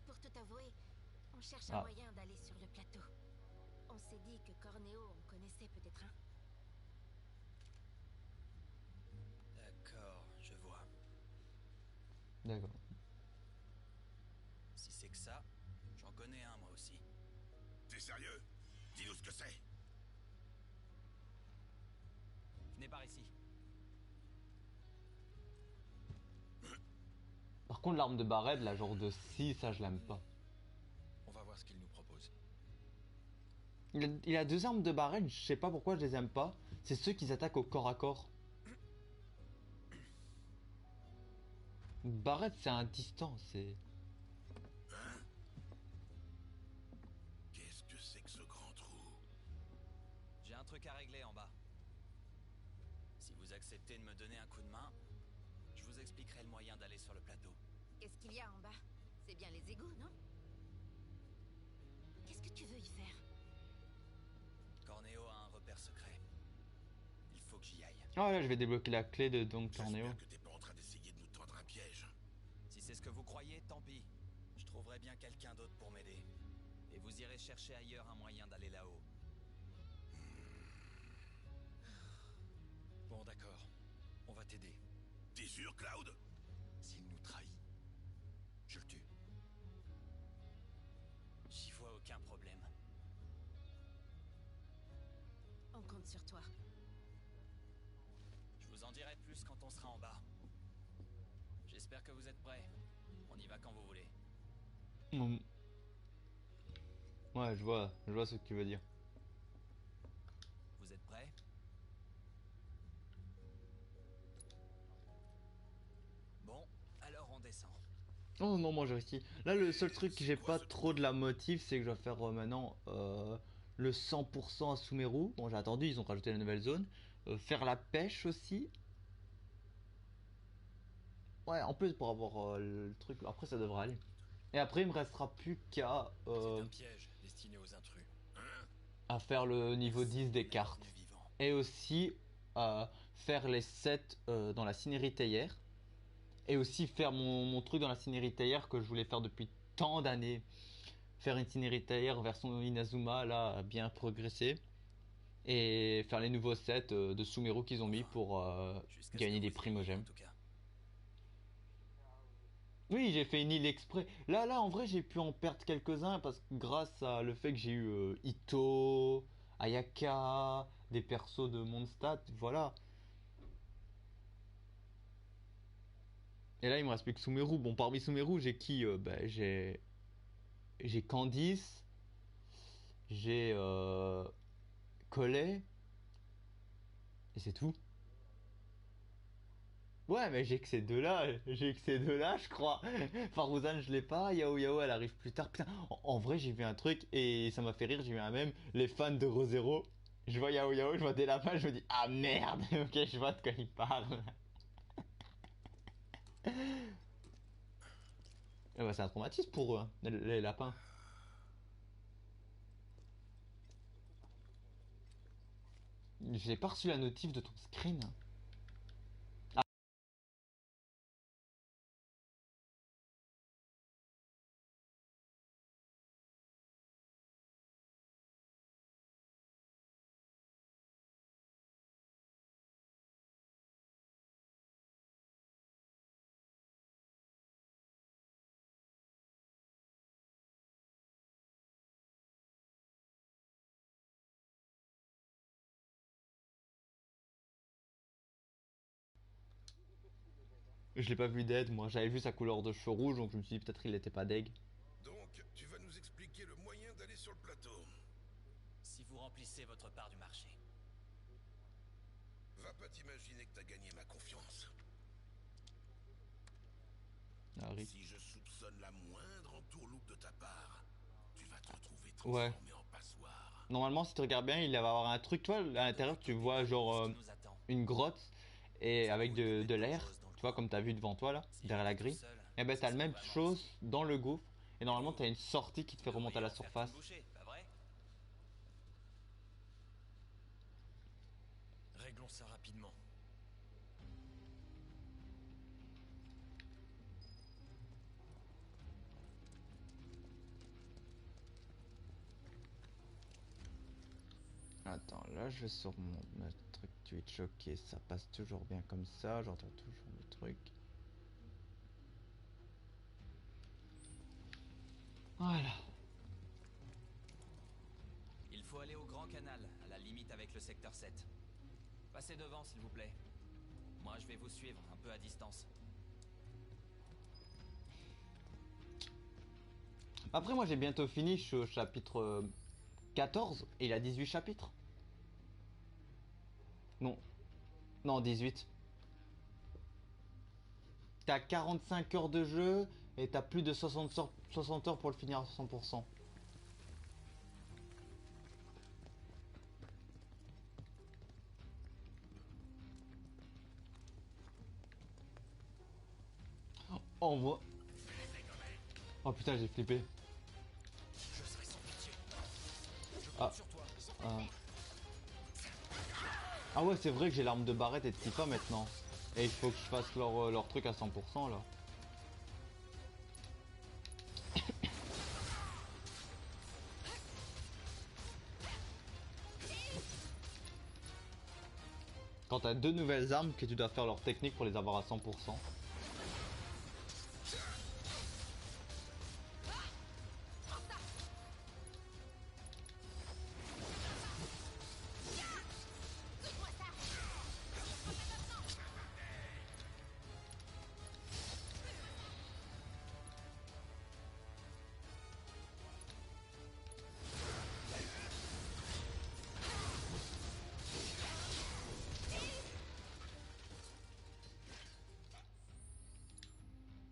Pour tout avouer, on cherche un Ah. moyen d'aller sur le plateau. On s'est dit que Corneo en connaissait peut-être un. D'accord, je vois. D'accord. Si c'est que ça, j'en connais un moi aussi. T'es sérieux? Dis-nous ce que c'est. Venez par ici. Par contre, l'arme de Barrett, la genre de scie, ça je l'aime pas. On va voir ce qu'il nous propose. Il a deux armes de Barrett, je sais pas pourquoi je les aime pas. C'est ceux qui attaquent au corps à corps. Barrett, c'est un distance, c'est... Hein? Qu'est-ce que c'est que ce grand trou? J'ai un truc à régler en bas. Si vous acceptez de me donner un coup de main, je vous expliquerai le moyen d'aller sur le plateau. Qu'est-ce qu'il y a en bas? C'est bien les égouts, non? Qu'est-ce que tu veux y faire? Corneo a un repère secret. Il faut que j'y aille. Ah là, je vais débloquer la clé de Don Corneo. J'espère que t'es pas en train d'essayer de nous tendre un piège. Si c'est ce que vous croyez, tant pis. Je trouverai bien quelqu'un d'autre pour m'aider. Et vous irez chercher ailleurs un moyen d'aller là-haut. Bon, d'accord. On va t'aider. T'es sûr, Cloud? S'il nous trahit, je le tue. J'y vois aucun problème. On compte sur toi. Je vous en dirai plus quand on sera en bas. J'espère que vous êtes prêts. On y va quand vous voulez. Mm. Ouais, je vois ce que tu veux dire. Vous êtes prêts? Bon, alors on descend. Oh non, moi j'ai réussi. Là, le seul truc que j'ai pas trop de la motive, c'est que je vais faire maintenant le 100% à Sumeru. Bon, j'ai attendu, ils ont rajouté la nouvelle zone. Faire la pêche aussi. Ouais, en plus pour avoir le truc, après ça devrait aller. Et après, il me restera plus qu'à C'est un piège destiné aux intrus. à faire le niveau 10 des Les cartes. revenus vivants. Et aussi faire les 7 dans la cinérie théière. Et aussi faire mon truc dans la cinérie théière que je voulais faire depuis tant d'années. Faire une cinérie théière version Inazuma, là, a bien progressé. Et faire les nouveaux sets de Sumeru qu'ils ont mis pour Jusqu'à ce gagner que des vous ayez, primogèmes. en tout cas. Oui, j'ai fait une île exprès. Là, en vrai, j'ai pu en perdre quelques-uns parce que grâce à le fait que j'ai eu Ito, Ayaka, des persos de Mondstadt, voilà. Et là, il me reste plus que Sumeru. Bon, parmi Sumeru, j'ai qui j'ai Candice, j'ai Collet, et c'est tout. Ouais, mais j'ai que ces deux-là, je crois. Farouzan, je l'ai pas, Yao Yao, elle arrive plus tard. Putain, en vrai, j'ai vu un truc et ça m'a fait rire, j'ai vu un même, les fans de Re:Zero. Je vois Yao Yao, je vois des lapins, je me dis, ah merde, ok, je vois de quoi il parle. Eh ben, c'est un traumatisme pour eux, hein, les lapins. J'ai pas reçu la notif de ton screen. Je l'ai pas vu d'aide, moi. J'avais vu sa couleur de cheveux rouge, donc je me suis dit peut-être il était pas deg. Donc, tu vas nous expliquer le moyen d'aller sur le plateau. Si vous remplissez votre part du marché. Va pas t'imaginer que t'as gagné ma confiance. Ah, Rick. Si je soupçonne la moindre entourloupe de ta part, tu vas te retrouver Ouais. transformé en passoire. Normalement, si tu regardes bien, il va y avoir un truc, toi, à l'intérieur, tu vois genre Ce qui nous attend. une grotte et avec de l'air, tu vois, comme t'as vu devant toi là, derrière la grille. Et ben, t'as la même chose dans le gouffre. Et normalement, t'as une sortie qui te fait remonter à la surface. Pas vrai? Réglons ça rapidement. Attends, là, je vais sur mon truc Twitch. Ok, ça passe toujours bien comme ça. J'entends toujours le truc. Voilà. Il faut aller au Grand Canal, à la limite avec le secteur 7. Passez devant, s'il vous plaît. Moi, je vais vous suivre, un peu à distance. Après, moi, j'ai bientôt fini. Je suis au chapitre 14 et il a 18 chapitres. Non. Non, 18. T'as 45 heures de jeu et t'as plus de 60 heures pour le finir à 100%. Oh, on voit. Oh putain, j'ai flippé. Ah. Ah ouais, c'est vrai que j'ai l'arme de Barrette et de Tifa maintenant. Et il faut que je fasse leur truc à 100% là. Quand t'as deux nouvelles armes que tu dois faire leur technique pour les avoir à 100%.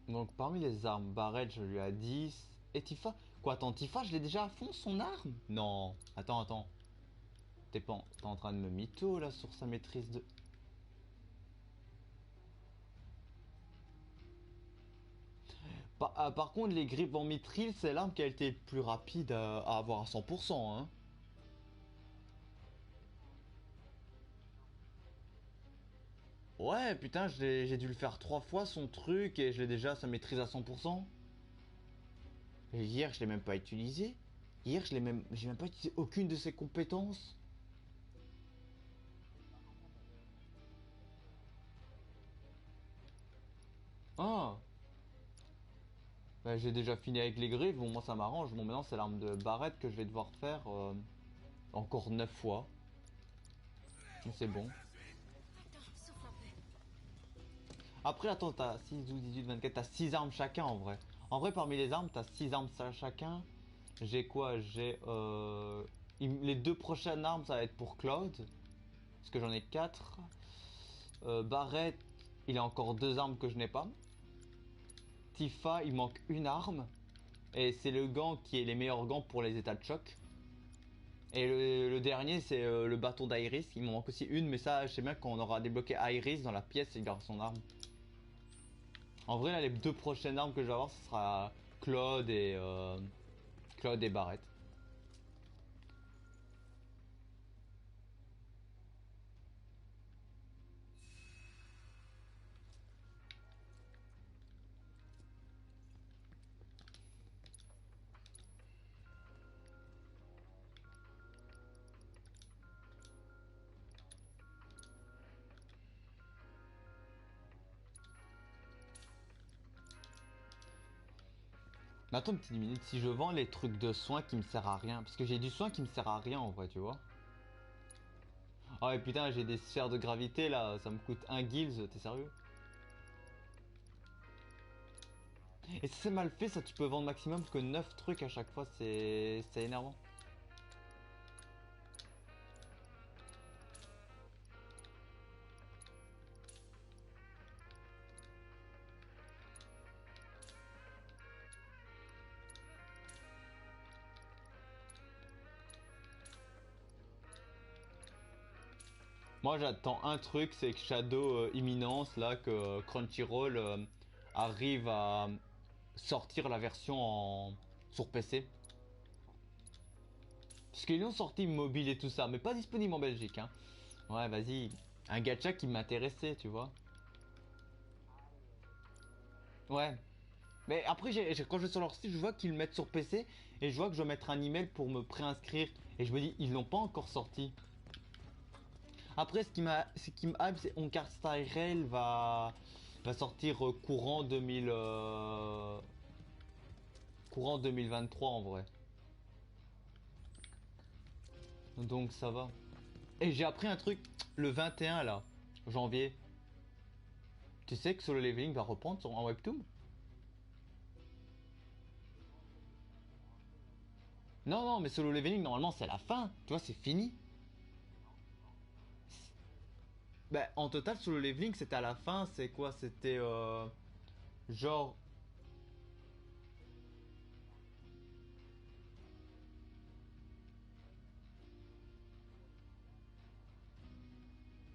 Donc parmi les armes, Barrett, je lui ai 10. Et Tifa? Quoi, attends, Tifa, je l'ai déjà à fond son arme? Non, attends. T'es pas... T'es en train de me mytho là sur sa maîtrise de... Par contre, les griffes en mithril, c'est l'arme qui a été le plus rapide à avoir à 100%, hein. Ouais, putain, j'ai dû le faire 3 fois son truc et je l'ai déjà sa maîtrise à 100%. Et hier, je l'ai même pas utilisé. Hier, j'ai même pas utilisé aucune de ses compétences. Ah, bah, j'ai déjà fini avec les griffes. Bon, moi ça m'arrange. Bon, maintenant c'est l'arme de Barrett que je vais devoir faire encore 9 fois. Mais c'est bon. Attends, souffle un peu. Après, attends, t'as 6, 12, 18, 24, t'as 6 armes chacun en vrai. En vrai, parmi les armes, t'as 6 armes chacun. J'ai quoi? J'ai les deux prochaines armes, ça va être pour Cloud. Parce que j'en ai 4. Barrett, il a encore 2 armes que je n'ai pas. Tifa, il manque une arme. Et c'est le gant qui est les meilleurs gants pour les états de choc. Et le dernier, c'est le bâton d'Iris. Il m'en manque aussi une, mais ça, je sais bien qu'on aura débloqué Iris dans la pièce, il garde son arme. En vrai, là, les deux prochaines armes que je vais avoir, ce sera Claude et Barrett. Mais attends une petite minute, si je vends les trucs de soins qui me servent à rien, parce que j'ai du soin qui me sert à rien en vrai, tu vois. Ah ouais putain, j'ai des sphères de gravité là, ça me coûte 1 guilds, t'es sérieux? Et si c'est mal fait, ça tu peux vendre maximum que 9 trucs à chaque fois, c'est énervant. Moi j'attends un truc, c'est que Shadow Imminence, là, que Crunchyroll arrive à sortir la version sur PC. Parce qu'ils l'ont sorti mobile et tout ça, mais pas disponible en Belgique, hein. Ouais, vas-y, un gacha qui m'intéressait, tu vois. Ouais. Mais après, quand je vais sur leur site, je vois qu'ils le mettent sur PC et je vois que je dois mettre un email pour me préinscrire. Et je me dis, ils l'ont pas encore sorti. Après, ce qui me hype, c'est Onkar Style va sortir courant 2023 en vrai. Donc ça va. Et j'ai appris un truc le 21 là, janvier. Tu sais que Solo Leveling va reprendre en webtoon? Non, non, mais Solo Leveling normalement c'est la fin. Tu vois, c'est fini. Bah, en total, Solo Leveling c'était à la fin. C'est quoi? C'était genre.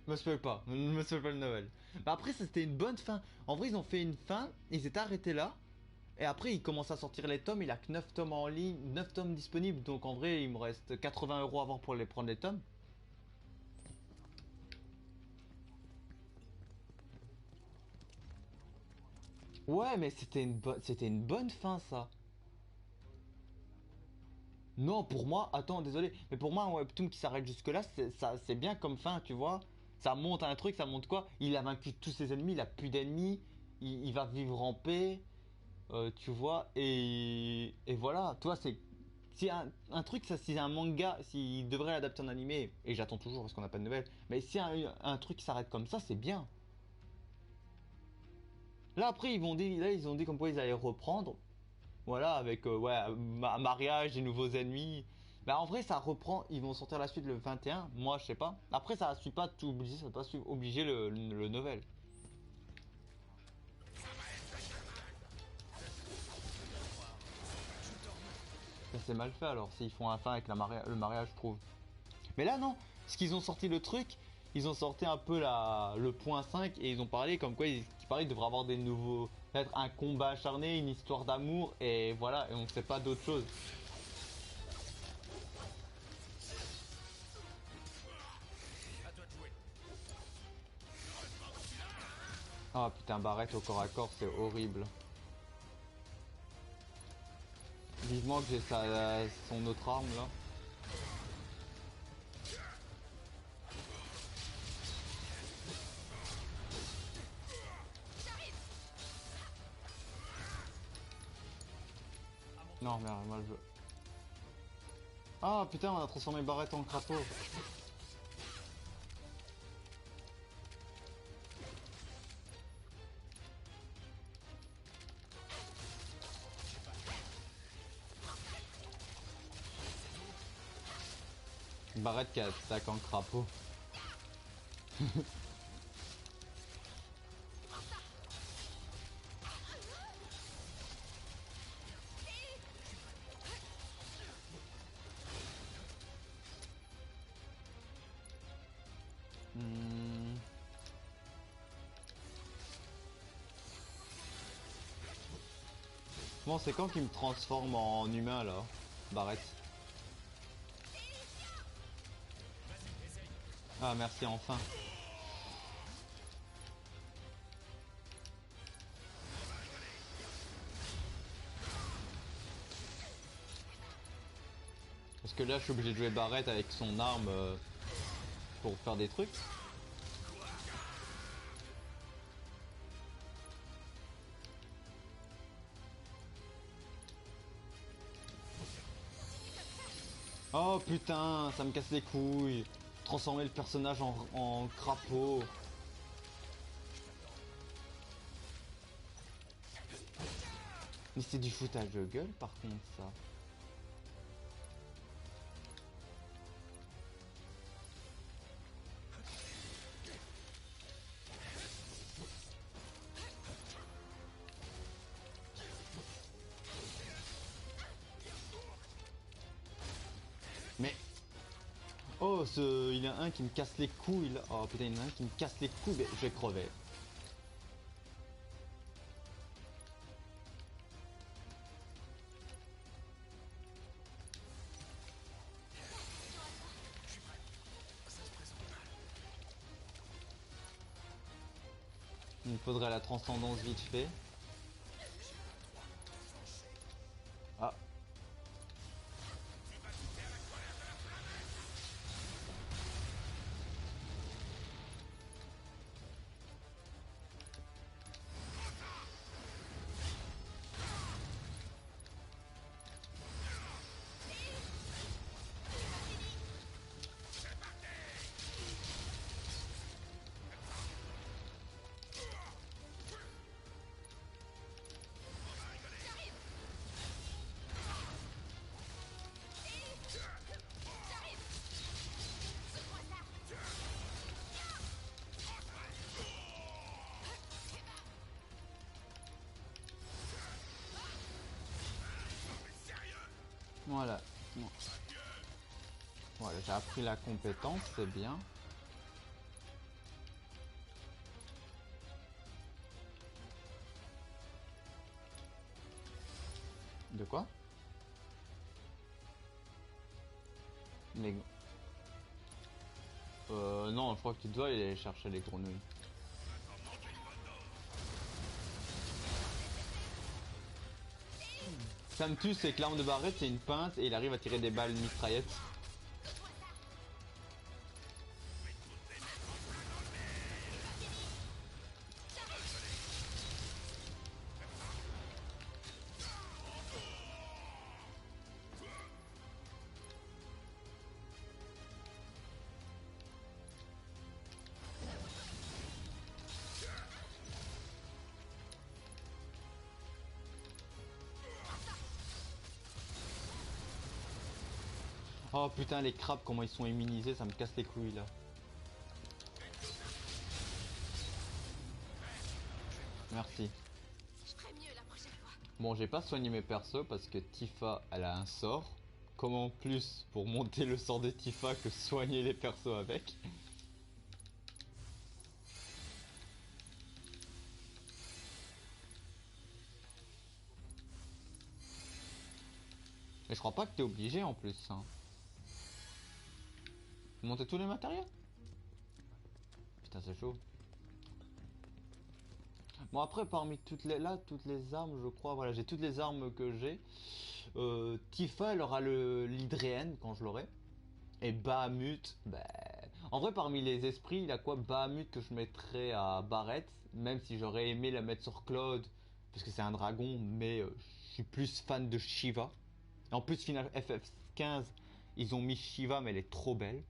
Me spoil pas, ne me spoil pas le Noël. Bah après, c'était une bonne fin. En vrai, ils ont fait une fin, ils étaient arrêtés là. Et après, ils commencent à sortir les tomes. Il a que 9 tomes en ligne, 9 tomes disponibles. Donc en vrai, il me reste 80 € à avoir pour les prendre les tomes. Ouais, mais c'était une bonne fin, ça. Non, pour moi, attends, désolé, mais pour moi, un webtoon qui s'arrête jusque-là, c'est bien comme fin, tu vois. Ça monte un truc, ça monte quoi? Il a vaincu tous ses ennemis, il a plus d'ennemis, il va vivre en paix, tu vois, et voilà, toi, c'est. Si un truc, ça, si un manga, s'il devrait l'adapter en animé, et j'attends toujours parce qu'on n'a pas de nouvelles, mais si un truc qui s'arrête comme ça, c'est bien. Là, après, ils ont dit comme quoi ils allaient reprendre. Voilà, avec ouais, un mariage, des nouveaux ennemis. Bah en vrai ça reprend, ils vont sortir la suite le 21, moi je sais pas. Après ça suit pas tout obligé, ça va pas suivre obligé le novel. Ça c'est mal fait alors, s'ils font un fin avec le mariage, je trouve. Mais là non, ce qu'ils ont sorti le truc, ils ont sorti un peu le point 5 et ils ont parlé comme quoi ils parlaient qu'il devrait avoir des nouveaux, peut-être un combat acharné, une histoire d'amour et voilà, et on ne sait pas d'autre chose. Ah putain, Barrett au corps à corps, c'est horrible. Vivement que j'ai son autre arme là. Non merde, moi je veux. Ah putain, on a transformé Barrett en crapaud. Barrett qui attaque en crapaud. Bon, c'est quand qu'il me transforme en humain là, Barrett? Ah merci enfin. Parce que là je suis obligé de jouer Barrett avec son arme pour faire des trucs. Oh putain, ça me casse les couilles. Transformer le personnage en crapaud. Mais c'est du foutage de gueule par contre ça. Mais... Oh, il y en a un qui me casse les couilles là. Oh putain, il y en a un qui me casse les couilles, mais je vais crever. Il me faudrait la transcendance vite fait. Ah. Voilà. Bon. Voilà, j'ai appris la compétence, c'est bien. De quoi? Les... non, je crois que tu dois aller chercher les grenouilles. Ça me tue, c'est que l'arme de Barrett c'est une pince et il arrive à tirer des balles mitraillettes. Oh putain, les crabes, comment ils sont immunisés, ça me casse les couilles là. Merci. Je ferai mieux la prochaine fois. Bon, j'ai pas soigné mes persos parce que Tifa, elle a un sort. Comment plus pour monter le sort de Tifa que soigner les persos avec? Mais je crois pas que t'es obligé en plus. Hein. Monter tous les matériaux? Putain, c'est chaud. Bon, après, parmi toutes les armes, je crois, voilà, j'ai toutes les armes que j'ai. Tifa, elle aura l'Hydréenne quand je l'aurai. Et Bahamut, bah... En vrai, parmi les esprits, il a quoi Bahamut que je mettrais à Barrett, même si j'aurais aimé la mettre sur Claude, parce que c'est un dragon, mais je suis plus fan de Shiva. En plus, Final FF15, ils ont mis Shiva, mais elle est trop belle.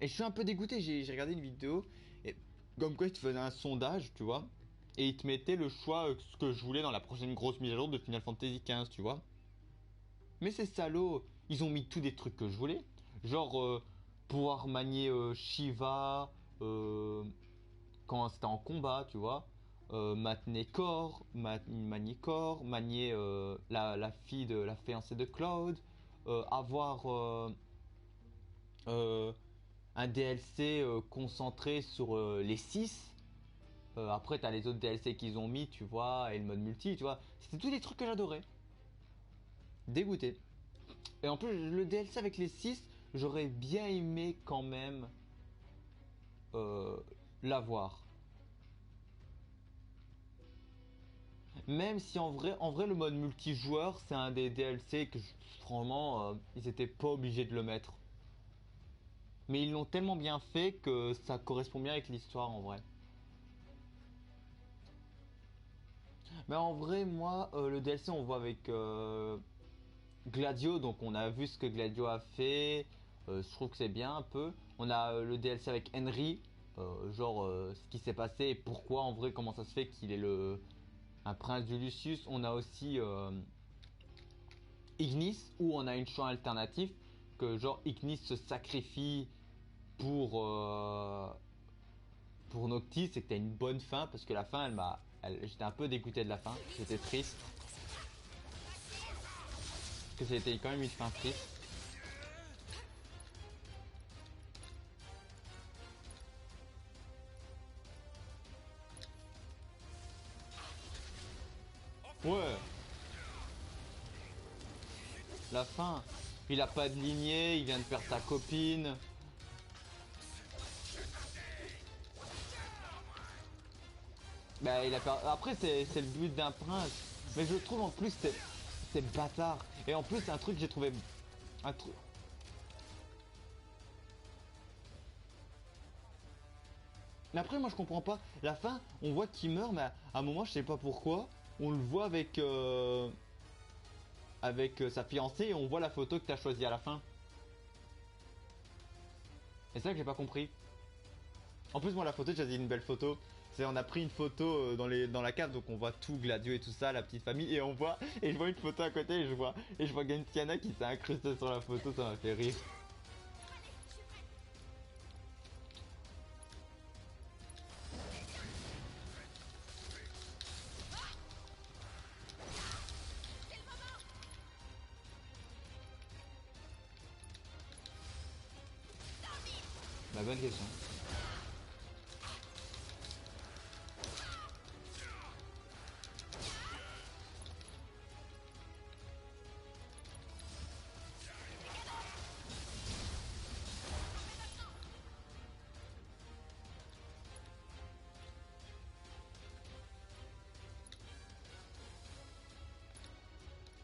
Et je suis un peu dégoûté, j'ai regardé une vidéo, et comme quoi ils te faisaient un sondage, tu vois, et ils te mettaient le choix, ce que je voulais dans la prochaine grosse mise à jour de Final Fantasy XV, tu vois. Mais ces salauds, ils ont mis tous des trucs que je voulais. Genre, pouvoir manier Shiva quand c'était en combat, tu vois. Manier Cor, manier la fille de la fiancée de Cloud. Avoir un DLC concentré sur les 6. Après, t'as les autres DLC qu'ils ont mis, tu vois, et le mode multi, tu vois. C'était tous les trucs que j'adorais. Dégoûté. Et en plus, le DLC avec les 6, j'aurais bien aimé quand même l'avoir. Même si en vrai, le mode multijoueur, c'est un des DLC que franchement, ils étaient pas obligés de le mettre. Mais ils l'ont tellement bien fait que ça correspond bien avec l'histoire en vrai. Mais en vrai, moi, le DLC, on voit avec Gladio, donc on a vu ce que Gladio a fait. Je trouve que c'est bien un peu. On a le DLC avec Henry, ce qui s'est passé et pourquoi en vrai, comment ça se fait qu'il est un prince du Lucius. On a aussi Ignis, où on a une choix alternatif que genre Ignis se sacrifie pour Noctis, et que t'as une bonne fin parce que la fin, j'étais un peu dégoûté de la fin. J'étais triste. Parce que c'était quand même une fin triste. Ouais. La fin. Il a pas de lignée, il vient de perdre sa copine. Bah, après, c'est le but d'un prince. Mais je trouve en plus c'est bâtard. Et en plus, c'est un truc que j'ai trouvé. Un truc. Mais après, moi je comprends pas. La fin, on voit qu'il meurt, mais à un moment, je sais pas pourquoi. On le voit avec sa fiancée et on voit la photo que t'as choisie à la fin. Et c'est ça que j'ai pas compris. En plus, moi, la photo, j'ai choisi une belle photo. On a pris une photo dans la cave, donc on voit tout Gladio et tout ça, la petite famille, et je vois une photo à côté et je vois Gentiana qui s'est incrustée sur la photo, ça m'a fait rire. Bah, bonne question.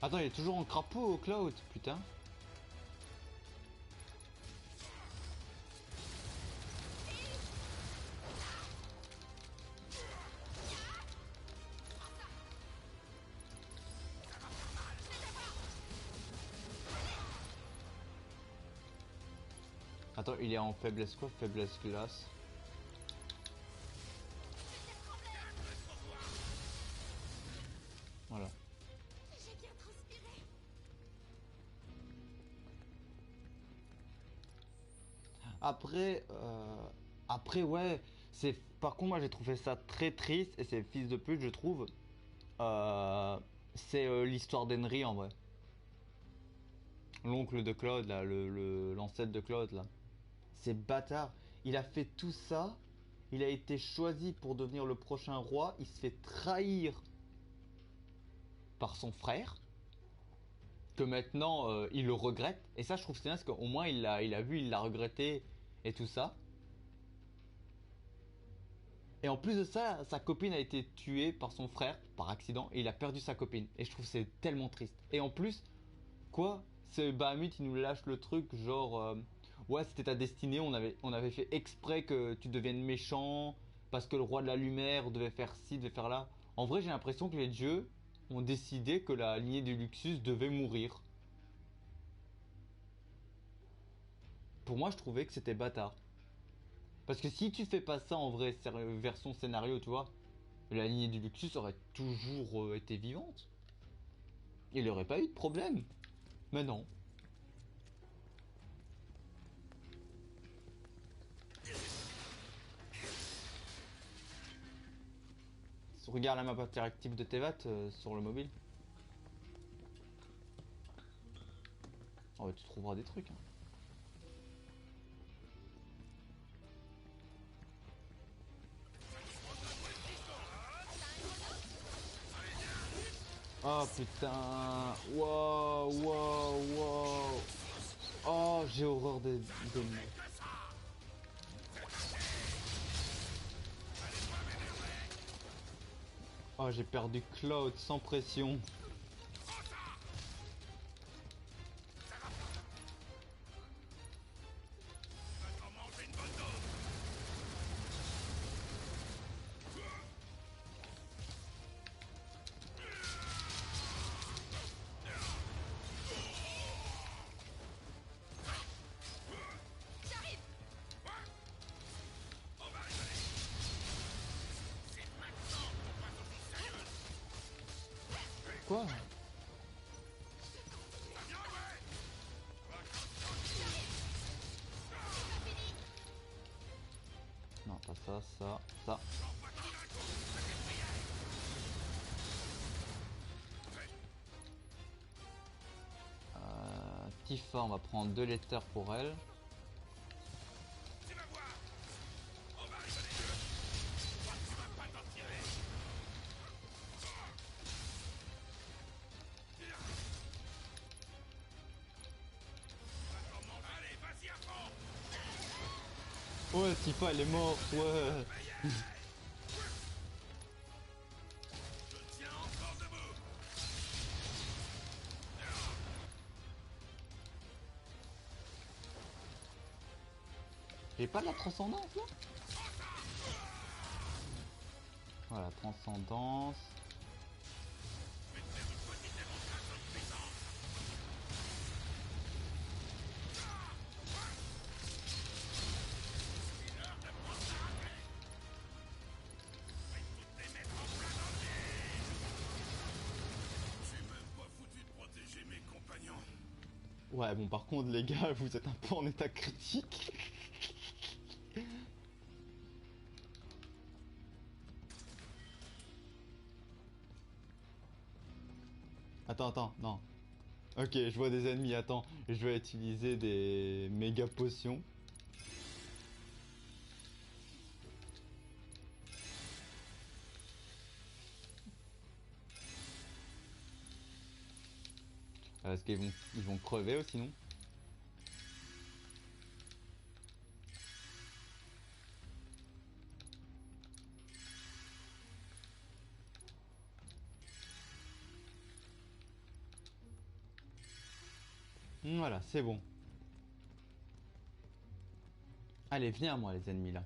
Attends, il est toujours en crapaud au Cloud, putain. Attends, il est en faiblesse quoi? Faiblesse glace. Voilà. J'ai bien transpiré. Après ouais, par contre moi j'ai trouvé ça très triste et c'est fils de pute je trouve. c'est l'histoire d'Henry en vrai. L'oncle de Claude là, l'ancêtre de Claude là. C'est bâtard. Il a fait tout ça. Il a été choisi pour devenir le prochain roi. Il se fait trahir par son frère. Que maintenant il le regrette. Et ça je trouve c'est bien parce qu'au moins il a vu, il l'a regretté et tout ça. Et en plus de ça, sa copine a été tuée par son frère par accident et il a perdu sa copine. Et je trouve que c'est tellement triste. Et en plus, quoi, ce Bahamut il nous lâche le truc genre ouais c'était ta destinée, on avait fait exprès que tu deviennes méchant parce que le roi de la lumière devait faire ci, devait faire là. En vrai j'ai l'impression que les dieux ont décidé que la lignée du Luxus devait mourir. Pour moi je trouvais que c'était bâtard. Parce que si tu fais pas ça en vrai version scénario, tu vois, la lignée du Luxus aurait toujours été vivante. Il n'y aurait pas eu de problème. Mais non. Regarde la map interactive de Tevat sur le mobile. Oh, bah, tu trouveras des trucs. Hein. Oh putain. Wow, wow, wow. Oh, j'ai horreur des mecs. Oh, j'ai perdu Cloud sans pression. Quoi? Non, pas ça, ça. Tifa, on va prendre 2 letters pour elle. Ouais, Tifa elle est morte, ouais. J'ai pas de la transcendance là. Voilà, transcendance. Ouais, bon, par contre, les gars, vous êtes un peu en état critique. Attends, non. Ok, je vois des ennemis, attends. Je vais utiliser des méga potions. Est-ce qu'ils vont crever aussi, non? Voilà, c'est bon. Allez, venez à moi les ennemis là.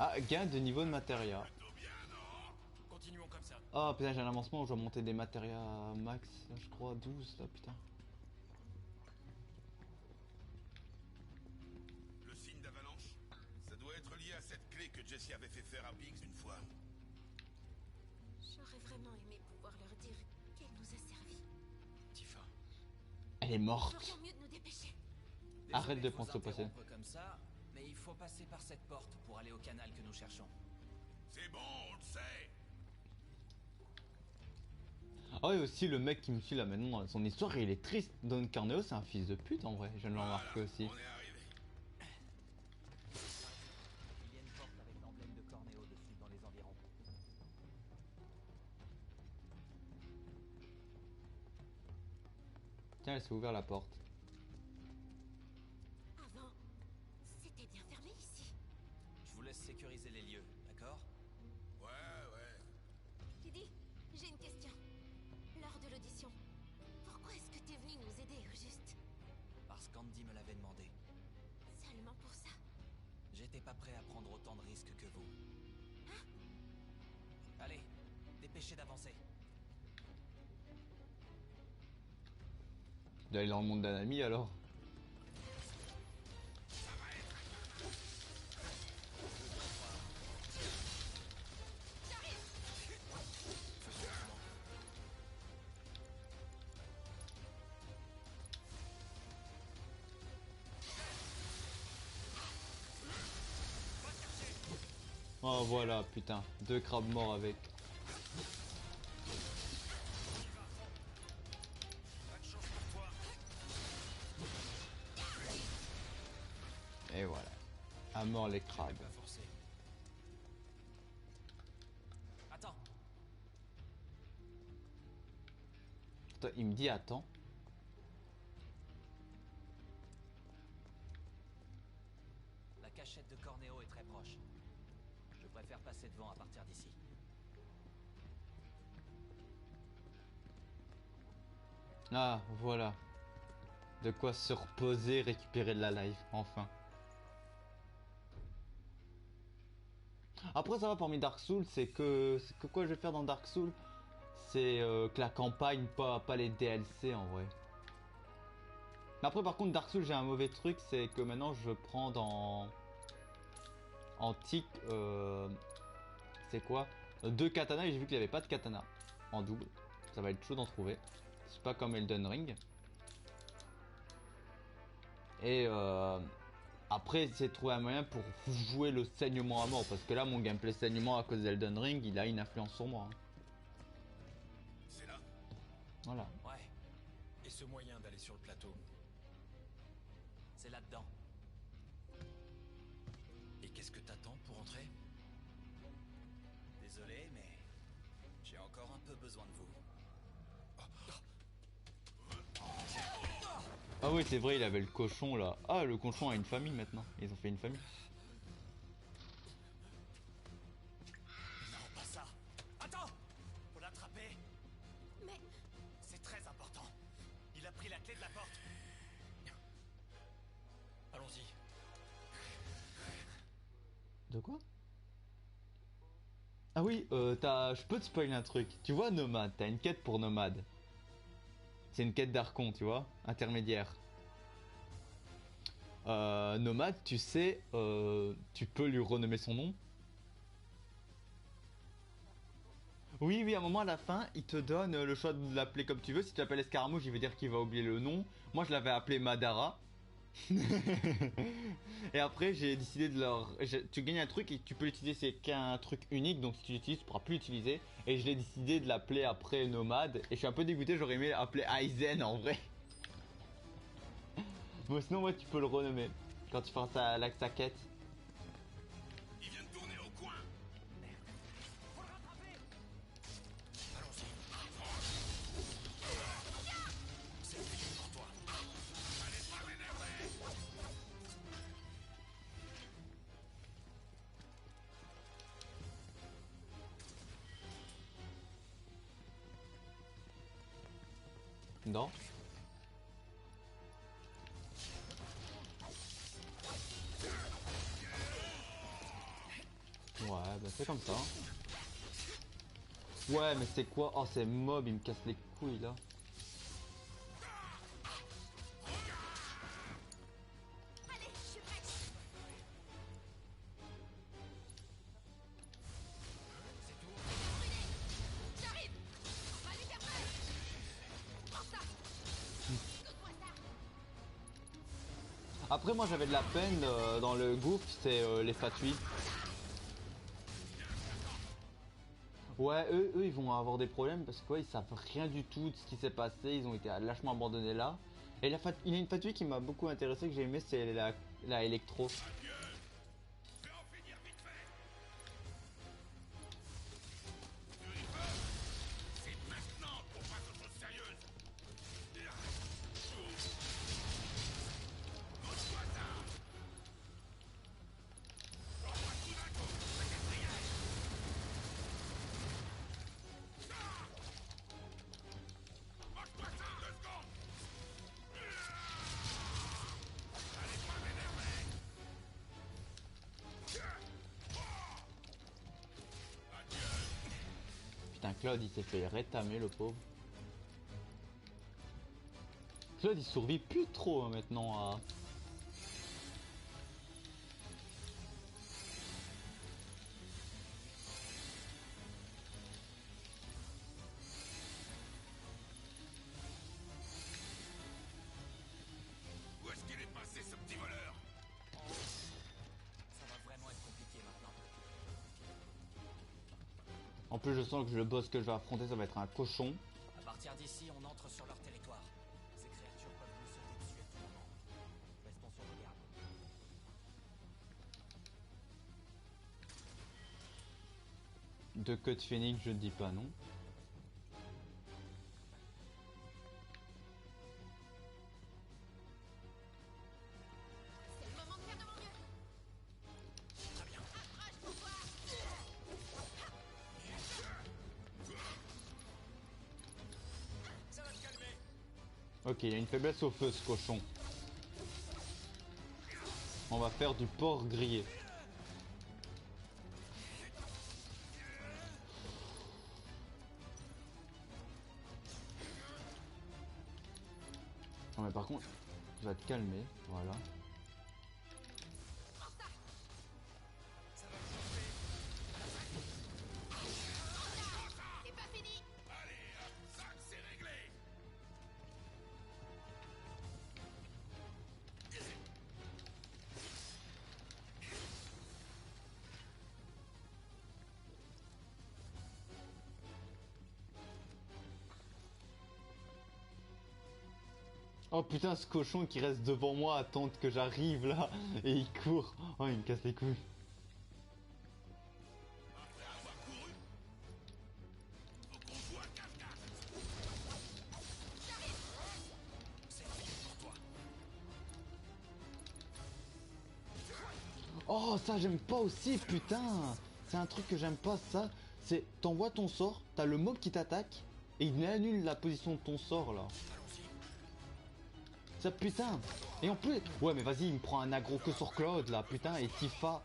Ah, gain de niveau de matéria. Continuons comme ça. Ah putain, j'ai un avancement où je dois monter des matéria max, là, je crois 12 là, putain. Le signe d'avalanche, ça doit être lié à cette clé que Jessie avait fait faire à Biggs une fois. J'aurais vraiment aimé pouvoir leur dire qu'elle nous a servi. Elle est Nous morte. ferions mieux de nous dépêcher. Arrête de Désolé penser au vous passé. interrompre comme ça, mais il faut passer par cette porte pour aller au canal que nous cherchons. C'est bon, on le sait. Ah oui, aussi le mec qui me suit là maintenant, son histoire il est triste. Don Corneo c'est un fils de pute en vrai, je viens de le remarquer aussi. On est arrivé. Il y a une porte avec l'emblème de Corneo dessus dans les environs. Tiens, elle s'est ouvert la porte. Avant, c'était bien fermé ici. Je vous laisse sécuriser les lieux, d'accord? Ouais. Lydie, j'ai une question. Lors de l'audition, pourquoi est-ce que t'es venu nous aider au juste? Parce qu'Andy me l'avait demandé. Seulement pour ça? J'étais pas prêt à prendre autant de risques que vous. Allez, dépêchez d'avancer. D'aller dans le monde d'un ami alors. Oh voilà, putain, 2 crabes morts avec. Et voilà, à mort les crabes. Pas forcé. Attends, Attends, il me dit attends. la cachette de Corneo est très proche. Je préfère passer devant à partir d'ici. Ah voilà. De quoi se reposer, récupérer de la life, enfin. Après ça va parmi Dark Souls, c'est que quoi je vais faire dans Dark Souls, c'est que la campagne, pas les DLC en vrai. Mais après par contre Dark Souls j'ai un mauvais truc, c'est que maintenant je prends dans antique, c'est quoi, 2 katanas et j'ai vu qu'il n'y avait pas de katana en double. Ça va être chaud d'en trouver. C'est pas comme Elden Ring. Et après, essayer de trouver un moyen pour jouer le saignement à mort. Parce que là, mon gameplay saignement à cause d'Elden Ring, il a une influence sur moi. Hein. C'est là. Voilà. Ouais, Et ce moyen d'aller sur le plateau. c'est là-dedans. Et qu'est-ce que t'attends pour entrer? Désolé, mais j'ai encore un peu besoin de vous. Ah oui, c'est vrai, il avait le cochon là. Ah, le cochon a une famille maintenant. Ils ont fait une famille. Non, pas ça. Attends, faut l'attraper. Mais C'est très important. Il a pris la clé de la porte. Allons-y. De quoi? Ah oui, je peux te spoiler un truc. Tu vois Nomade, t'as une quête pour Nomade. C'est une quête d'Archon, tu vois, intermédiaire. Nomade, tu sais, tu peux lui renommer son nom. Oui, oui, à un moment à la fin, il te donne le choix de l'appeler comme tu veux. Si tu l'appelles Escaramouche, il veut dire qu'il va oublier le nom. Moi, je l'avais appelé Madara. Et après, j'ai décidé de leur. Tu gagnes un truc et tu peux l'utiliser, c'est qu'un truc unique. Donc, si tu l'utilises, tu pourras plus l'utiliser. Et je l'ai décidé de l'appeler après Nomade. Et je suis un peu dégoûté, j'aurais aimé l'appeler Aizen en vrai. Bon, sinon, ouais, tu peux le renommer quand tu feras sa quête. Il vient de tourner au coin. Allons-y. C'est fini pour toi. Allez pas m'énerver. Non. Ouais, bah c'est comme ça. Ouais, mais c'est quoi? Oh, c'est mob, il me casse les couilles là. allez, je suis prête. J'arrive. On va lui faire mal. Prends ça. Écoute-moi ça. Après moi j'avais de la peine dans le gouffre, c'est les Fatui. Ouais, eux ils vont avoir des problèmes parce que ouais, ils savent rien du tout de ce qui s'est passé, ils ont été lâchement abandonnés là. Et il y a une Fatui qui m'a beaucoup intéressé, que j'ai aimé, c'est la Electro. Putain, Claude il s'est fait rétamer le pauvre. Claude il survit plus trop hein, maintenant à... Où est-ce qu'il est passé, ce petit voleur? Ça va vraiment être compliqué maintenant. En plus je sens que le boss que je vais affronter ça va être un cochon. À partir d'ici, on entre sur leur territoire. Ces créatures peuvent nous sauter dessus à tout moment. Restons sur nos gardes. De Code Phoenix je ne dis pas non. C'est le moment de faire de mon mieux. Très bien. Approche pour voir. Ça va se calmer. Ok, il a une faiblesse au feu ce cochon. On va faire du porc grillé. Non mais par contre, tu vas te calmer, voilà. C'est pas fini. Allez, hop, ça, c'est réglé. Oh putain, ce cochon qui reste devant moi à attendre que j'arrive là et il court. Oh, il me casse les couilles. Après avoir couru, faut qu'on joue à cache-cache. C'est fini pour toi. Oh, ça j'aime pas aussi, putain. C'est un truc que j'aime pas, ça. C'est, t'envoies ton sort, t'as le mob qui t'attaque et il annule la position de ton sort là. Allons-y. Ça putain. Et en plus, ouais mais vas-y, il me prend un aggro que sur Claude là, putain. Et Tifa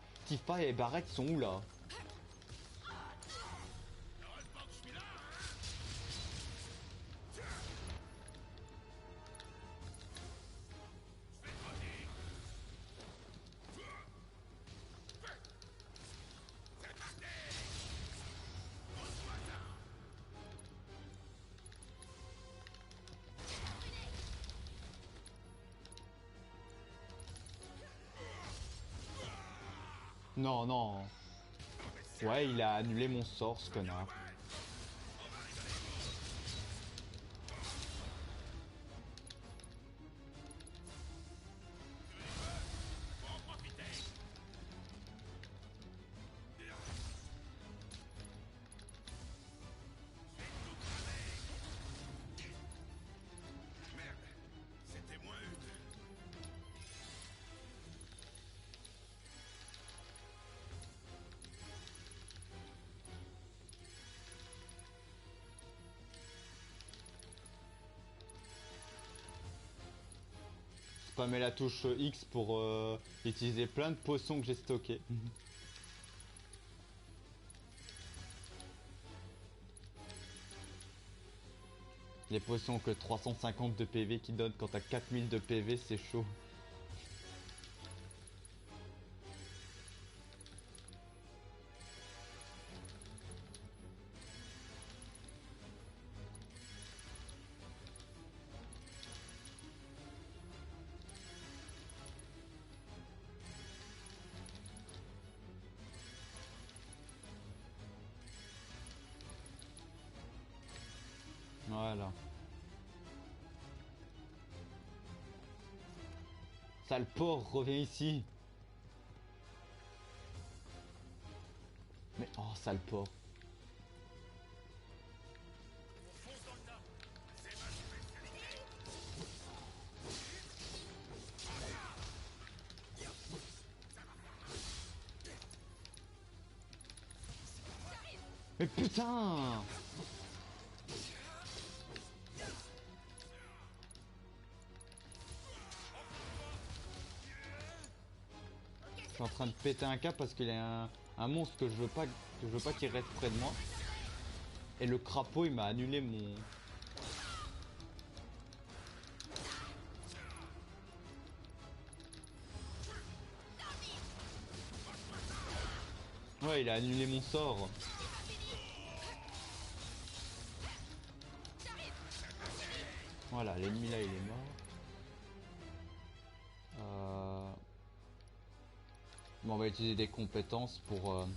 et Barrett ils sont où là? Heureusement que je suis là, Non, non. Ouais, il a annulé mon sort, ce connard. Merde, c'était moins une. Spammer la touche X pour utiliser plein de potions que j'ai stockées. Les potions que 350 de PV qui donnent quand t'as 4000 de PV, c'est chaud. Voilà. Sale porc, reviens ici. Mais oh, sale porc. Mais putain! Je suis en train de péter un câble parce qu'il y a un monstre que je veux pas qu'il reste près de moi. Et le crapaud il m'a annulé mon... Ouais, il a annulé mon sort. Voilà, l'ennemi là il est mort. Bon, on va utiliser des compétences pour...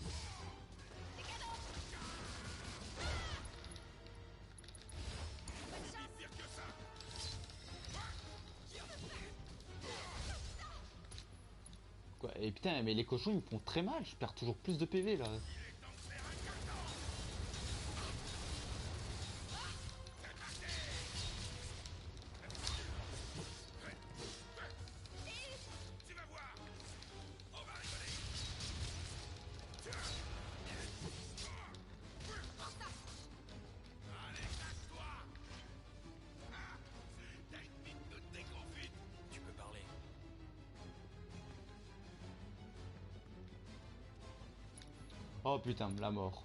Quoi. Et putain, mais les cochons ils me font très mal, je perds toujours plus de PV là. Tu peux parler. Oh putain, la mort.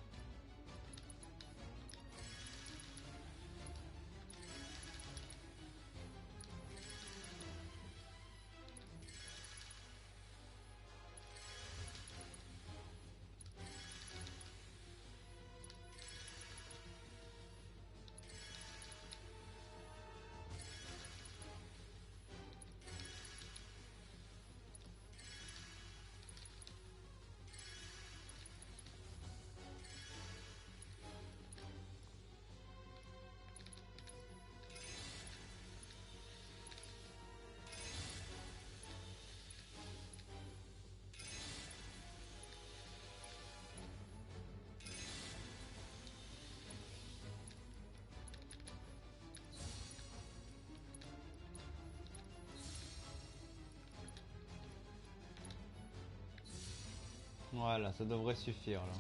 Voilà, ça devrait suffire là.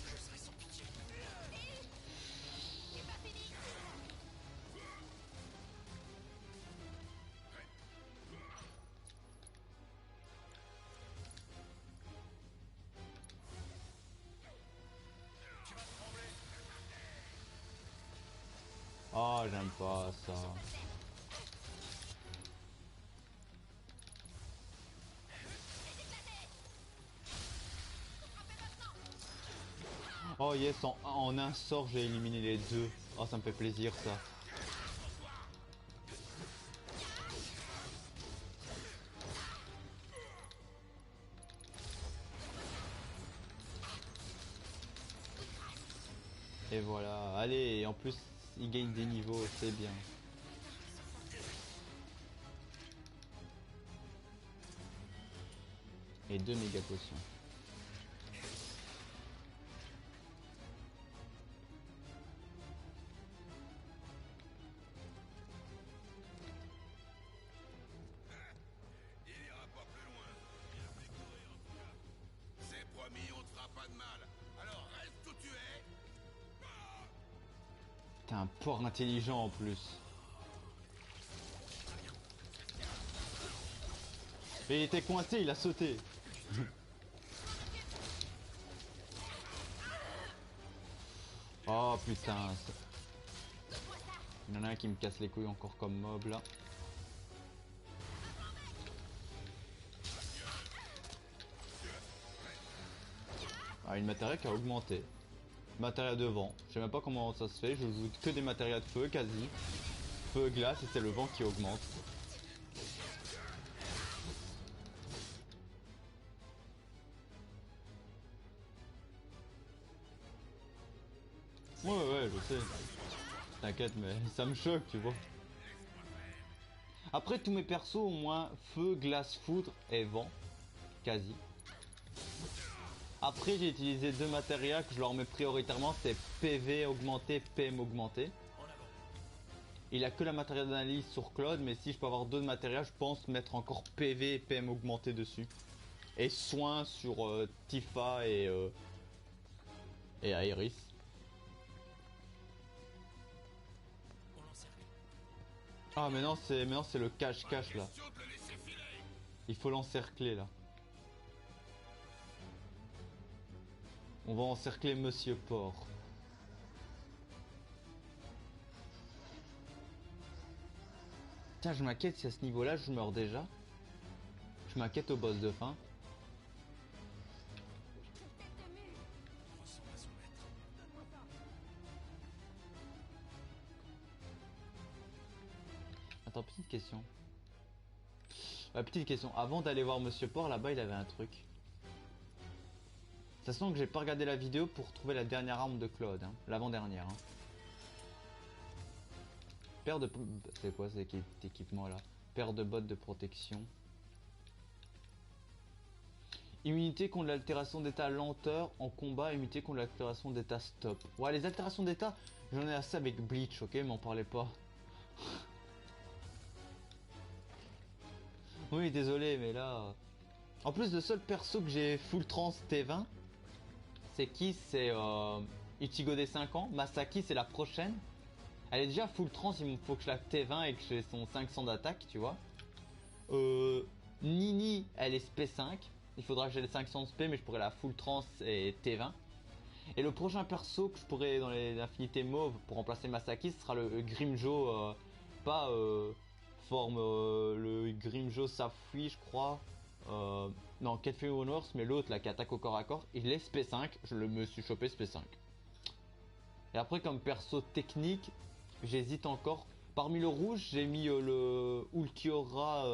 Je serai sans pitié. C'est pas fini. Oh, j'aime pas ça. Oh yes, en un sort j'ai éliminé les deux. Oh, ça me fait plaisir ça. Et voilà, allez, et en plus il gagne des niveaux, c'est bien. Et 2 méga potions. Il ira pas plus loin. Il a fait courir en tout cas. C'est promis, on te fera pas de mal. Alors reste où tu es. T'es un porc intelligent en plus. Mais il était coincé, il a sauté. Oh putain. Il y en a un qui me casse les couilles encore comme mob là. Ah, une matériel qui a augmenté. Matériel de vent. Je sais même pas comment ça se fait. Je joue que des matériels de feu quasi. Feu, glace et c'est le vent qui augmente. Ouais, je sais. T'inquiète, mais ça me choque, tu vois. Après, tous mes persos au moins feu, glace, foudre et vent. Quasi. Après, j'ai utilisé deux matérias que je leur mets prioritairement. C'est PV augmenté, PM augmenté. Il a que la matériel d'analyse sur Claude, mais si je peux avoir deux matériels, je pense mettre encore PV et PM augmenté dessus. Et soin sur Tifa et Iris. Ah mais non c'est le cache-cache là. Il faut l'encercler là. On va encercler Monsieur Porc. Tiens, je m'inquiète si à ce niveau-là je meurs déjà. Je m'inquiète au boss de fin. Attends, petite question. Petite question. Avant d'aller voir Monsieur Porc, là-bas il avait un truc. Ça sent que j'ai pas regardé la vidéo pour trouver la dernière arme de Claude. Hein. L'avant-dernière. Hein. Paire de... C'est quoi cet équipement là? Paire de bottes de protection. Immunité contre l'altération d'état lenteur en combat, immunité contre l'altération d'état stop. Ouais, les altérations d'état, j'en ai assez avec Bleach, ok, m'en parlez pas. Oui, désolé, mais là... En plus, le seul perso que j'ai full trans T20, c'est qui? C'est Ichigo des 5 ans. Masaki, c'est la prochaine. Elle est déjà full trans, il me faut que je la T20 et que j'ai son 500 d'attaque, tu vois. Nini, elle est SP5. Il faudra que j'ai les 500 SP, mais je pourrais la full trans et T20. Et le prochain perso que je pourrais dans les affinités mauves pour remplacer Masaki, ce sera le Grimjo, pas forme le Grimjo Safui, je crois. Non, Ketfei Honors, mais l'autre là qui attaque au corps à corps, il est SP5, je me suis chopé SP5. Et après, comme perso technique, j'hésite encore. Parmi le rouge, j'ai mis le Ulquiorra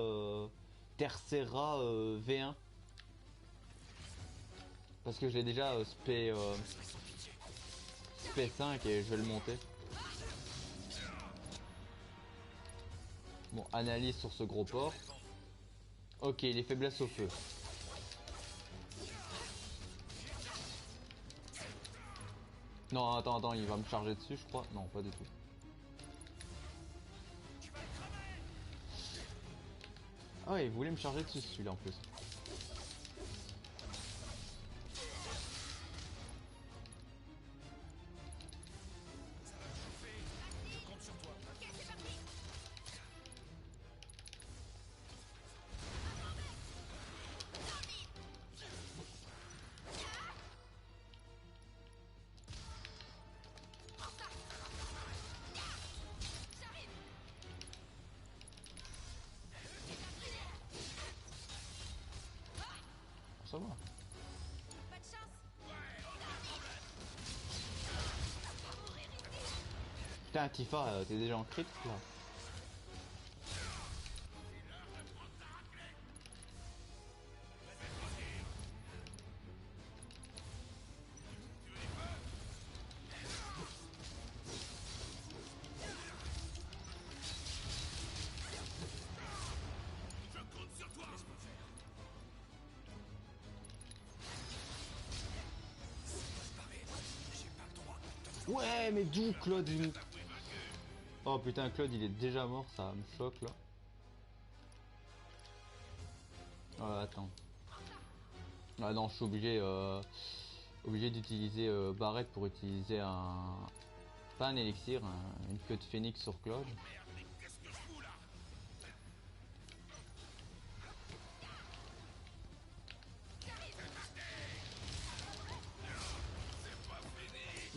Tercera V1. Parce que je l'ai déjà SP5 et je vais le monter. Bon, analyse sur ce gros porc. Ok, il est faiblesse au feu. Non, attends, il va me charger dessus, je crois. Non, pas du tout. Ah ouais, il voulait me charger dessus celui-là en plus. Ça va. Pas de chance. Putain, Tifa, t'es déjà en crit là. Ouais, mais d'où Claude Oh putain, Claude il est déjà mort, ça me choque là. Attends. Ah non, je suis obligé d'utiliser Barrette pour utiliser un... Pas un élixir, une queue de phénix sur Claude.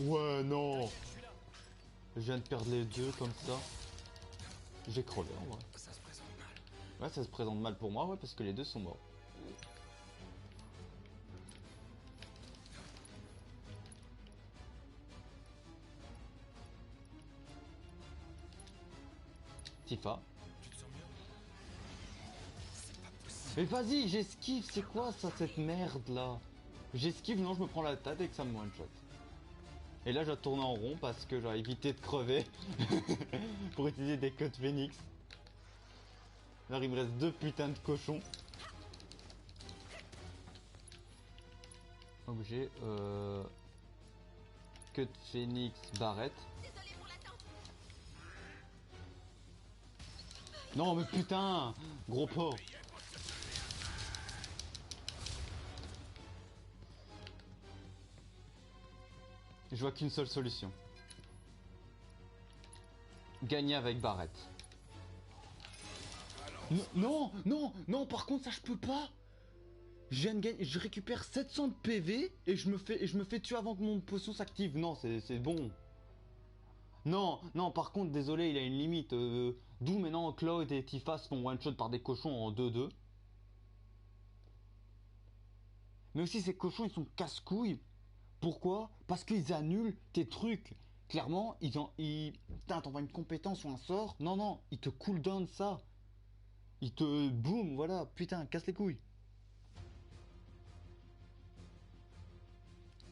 Ouais, non. Je viens de perdre les deux comme ça. J'ai crevé en vrai. Ça se présente mal. Ouais, ça se présente mal pour moi, ouais, parce que les deux sont morts. Tifa. Tu te sens mieux? C'est pas possible. Mais vas-y, j'esquive, c'est quoi ça, cette merde là? J'esquive, non, je me prends la tête et que ça me one shot. Et là, je dois tourner en rond parce que j'ai évité de crever pour utiliser des queues de phénix. Là, il me reste 2 putains de cochons. Objet, queue de phénix, barrette. Désolé pour l'attente. Non, mais putain, gros porc. Je vois qu'une seule solution. Gagner avec barrette. Non, non, non, par contre ça je peux pas. Je viens de gagner, je récupère 700 de PV et je me fais tuer avant que mon potion s'active. Non, c'est bon. Non, non, par contre, désolé, il a une limite. D'où maintenant Cloud et Tifa se font one-shot par des cochons en 2-2. Mais aussi ces cochons, ils sont casse-couilles. Pourquoi? Parce qu'ils annulent tes trucs. Clairement, putain, t'envoies une compétence ou un sort. Non, non, ils te cooldown ça. Ils te... Boum, voilà. Putain, casse les couilles.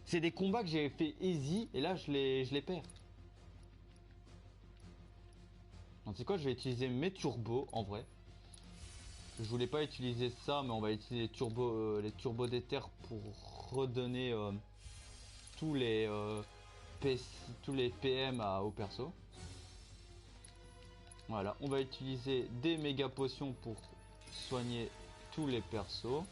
C'est des combats que j'ai fait easy et là je les perds. Donc c'est quoi? Je vais utiliser mes turbos en vrai. Je voulais pas utiliser ça, mais on va utiliser les turbos d'éther pour redonner tous les PM au perso. Voilà, on va utiliser des méga potions pour soigner tous les persos.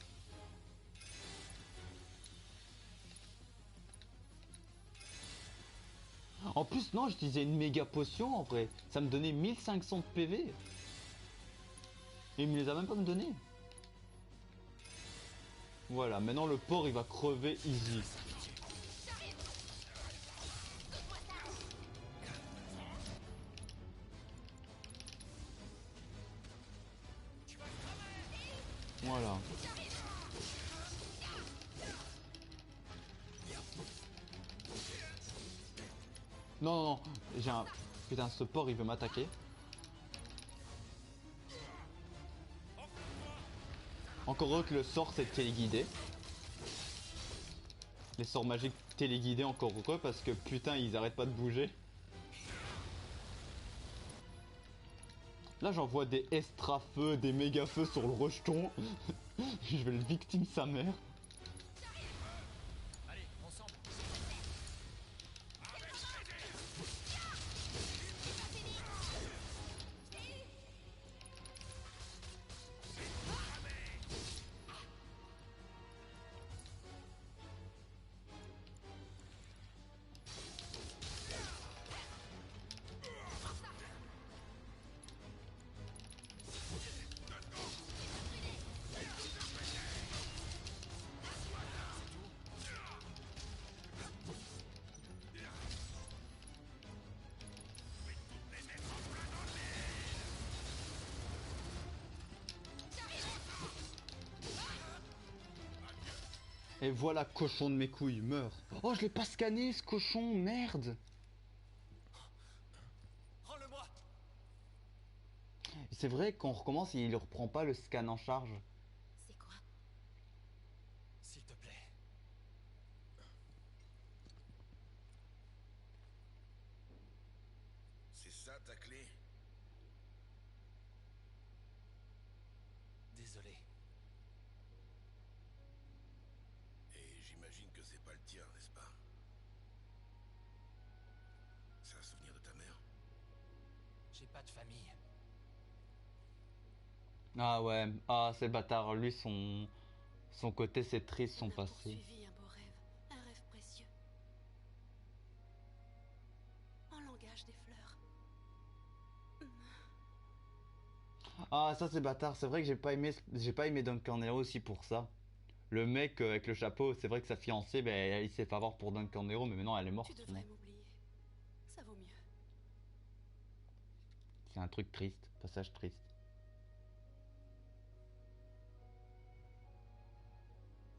En plus, non, j'utilisais une méga potion en vrai. Ça me donnait 1500 de PV. Et il me les a même pas me donné. Voilà, maintenant le porc il va crever easy. Voilà. Non, non, non, j'ai un... Putain, ce porc il veut m'attaquer. Encore heureux que le sort c'est téléguidé. Les sorts magiques téléguidés, encore heureux parce que putain ils arrêtent pas de bouger. Là j'envoie des extra-feux, des méga-feux sur le rejeton. Je vais le victime sa mère. Allez, ensemble. Et voilà, cochon de mes couilles, meurs. Oh, je l'ai pas scanné ce cochon, merde. Rends-le-moi. C'est vrai qu'on recommence, il reprend pas le scan en charge. C'est quoi? S'il te plaît. C'est ça ta clé? Désolé. Et j'imagine que c'est pas le tien, n'est-ce pas? C'est un souvenir de ta mère? J'ai pas de famille. Ah ouais, ah c'est le bâtard, lui son côté c'est triste, son On a passé. poursuivi un rêve précieux. En langage des fleurs. Ah ça c'est bâtard, c'est vrai que j'ai pas aimé Duncan Hero aussi pour ça. Le mec avec le chapeau, c'est vrai que sa fiancée, ben il s'est fait avoir pour Duncan Hero, mais maintenant elle est morte. Tu devrais m'oublier. Ça vaut mieux. C'est un truc triste, passage triste.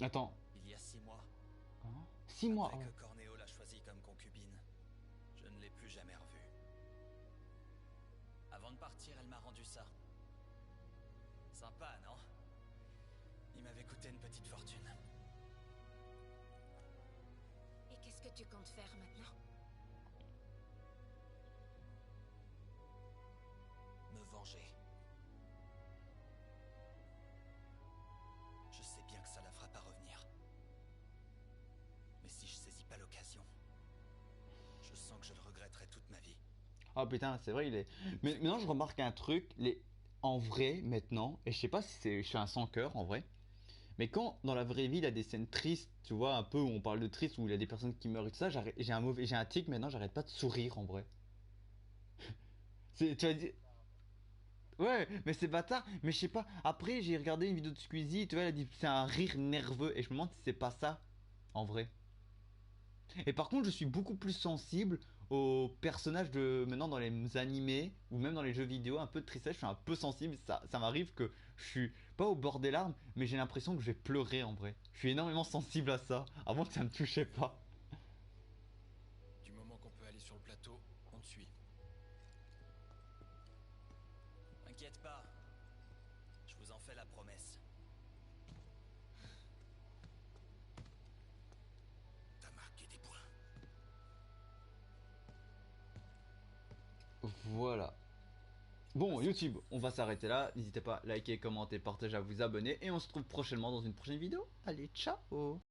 Attends, Il y a 6 mois. 6 mois. Après que Cornéo l'a choisie comme concubine, je ne l'ai plus jamais revue. Avant de partir, elle m'a rendu ça. Sympa, non? Il m'avait coûté une petite fortune. Et qu'est-ce que tu comptes faire maintenant? venger. Je sais bien que ça la fera pas revenir. Mais si je saisis pas l'occasion, je sens que je le regretterai toute ma vie. Ah putain, c'est vrai, il est. Mais maintenant, je remarque un truc, en vrai, maintenant, et je sais pas si c'est. Je suis un sans cœur en vrai, mais quand dans la vraie vie, il y a des scènes tristes, tu vois, un peu où on parle de triste, où il y a des personnes qui meurent et tout ça, j'ai un tic maintenant, j'arrête pas de sourire en vrai. Tu vas dire. Ouais, mais c'est bâtard, mais je sais pas. Après, j'ai regardé une vidéo de Squeezie, tu vois, elle a dit c'est un rire nerveux, et je me demande si c'est pas ça, en vrai. Et par contre, je suis beaucoup plus sensible aux personnages de maintenant dans les animés ou même dans les jeux vidéo, un peu de tristesse, je suis un peu sensible, ça m'arrive que je suis pas au bord des larmes, mais j'ai l'impression que je vais pleurer en vrai. Je suis énormément sensible à ça, avant que ça me touchait pas. Du moment qu'on peut aller sur le plateau, on te suit. T'inquiète pas, je vous en fais la promesse. T'as marqué des points. Voilà. Bon, YouTube, on va s'arrêter là. N'hésitez pas à liker, commenter, partager, à vous abonner. Et on se retrouve prochainement dans une prochaine vidéo. Allez, ciao!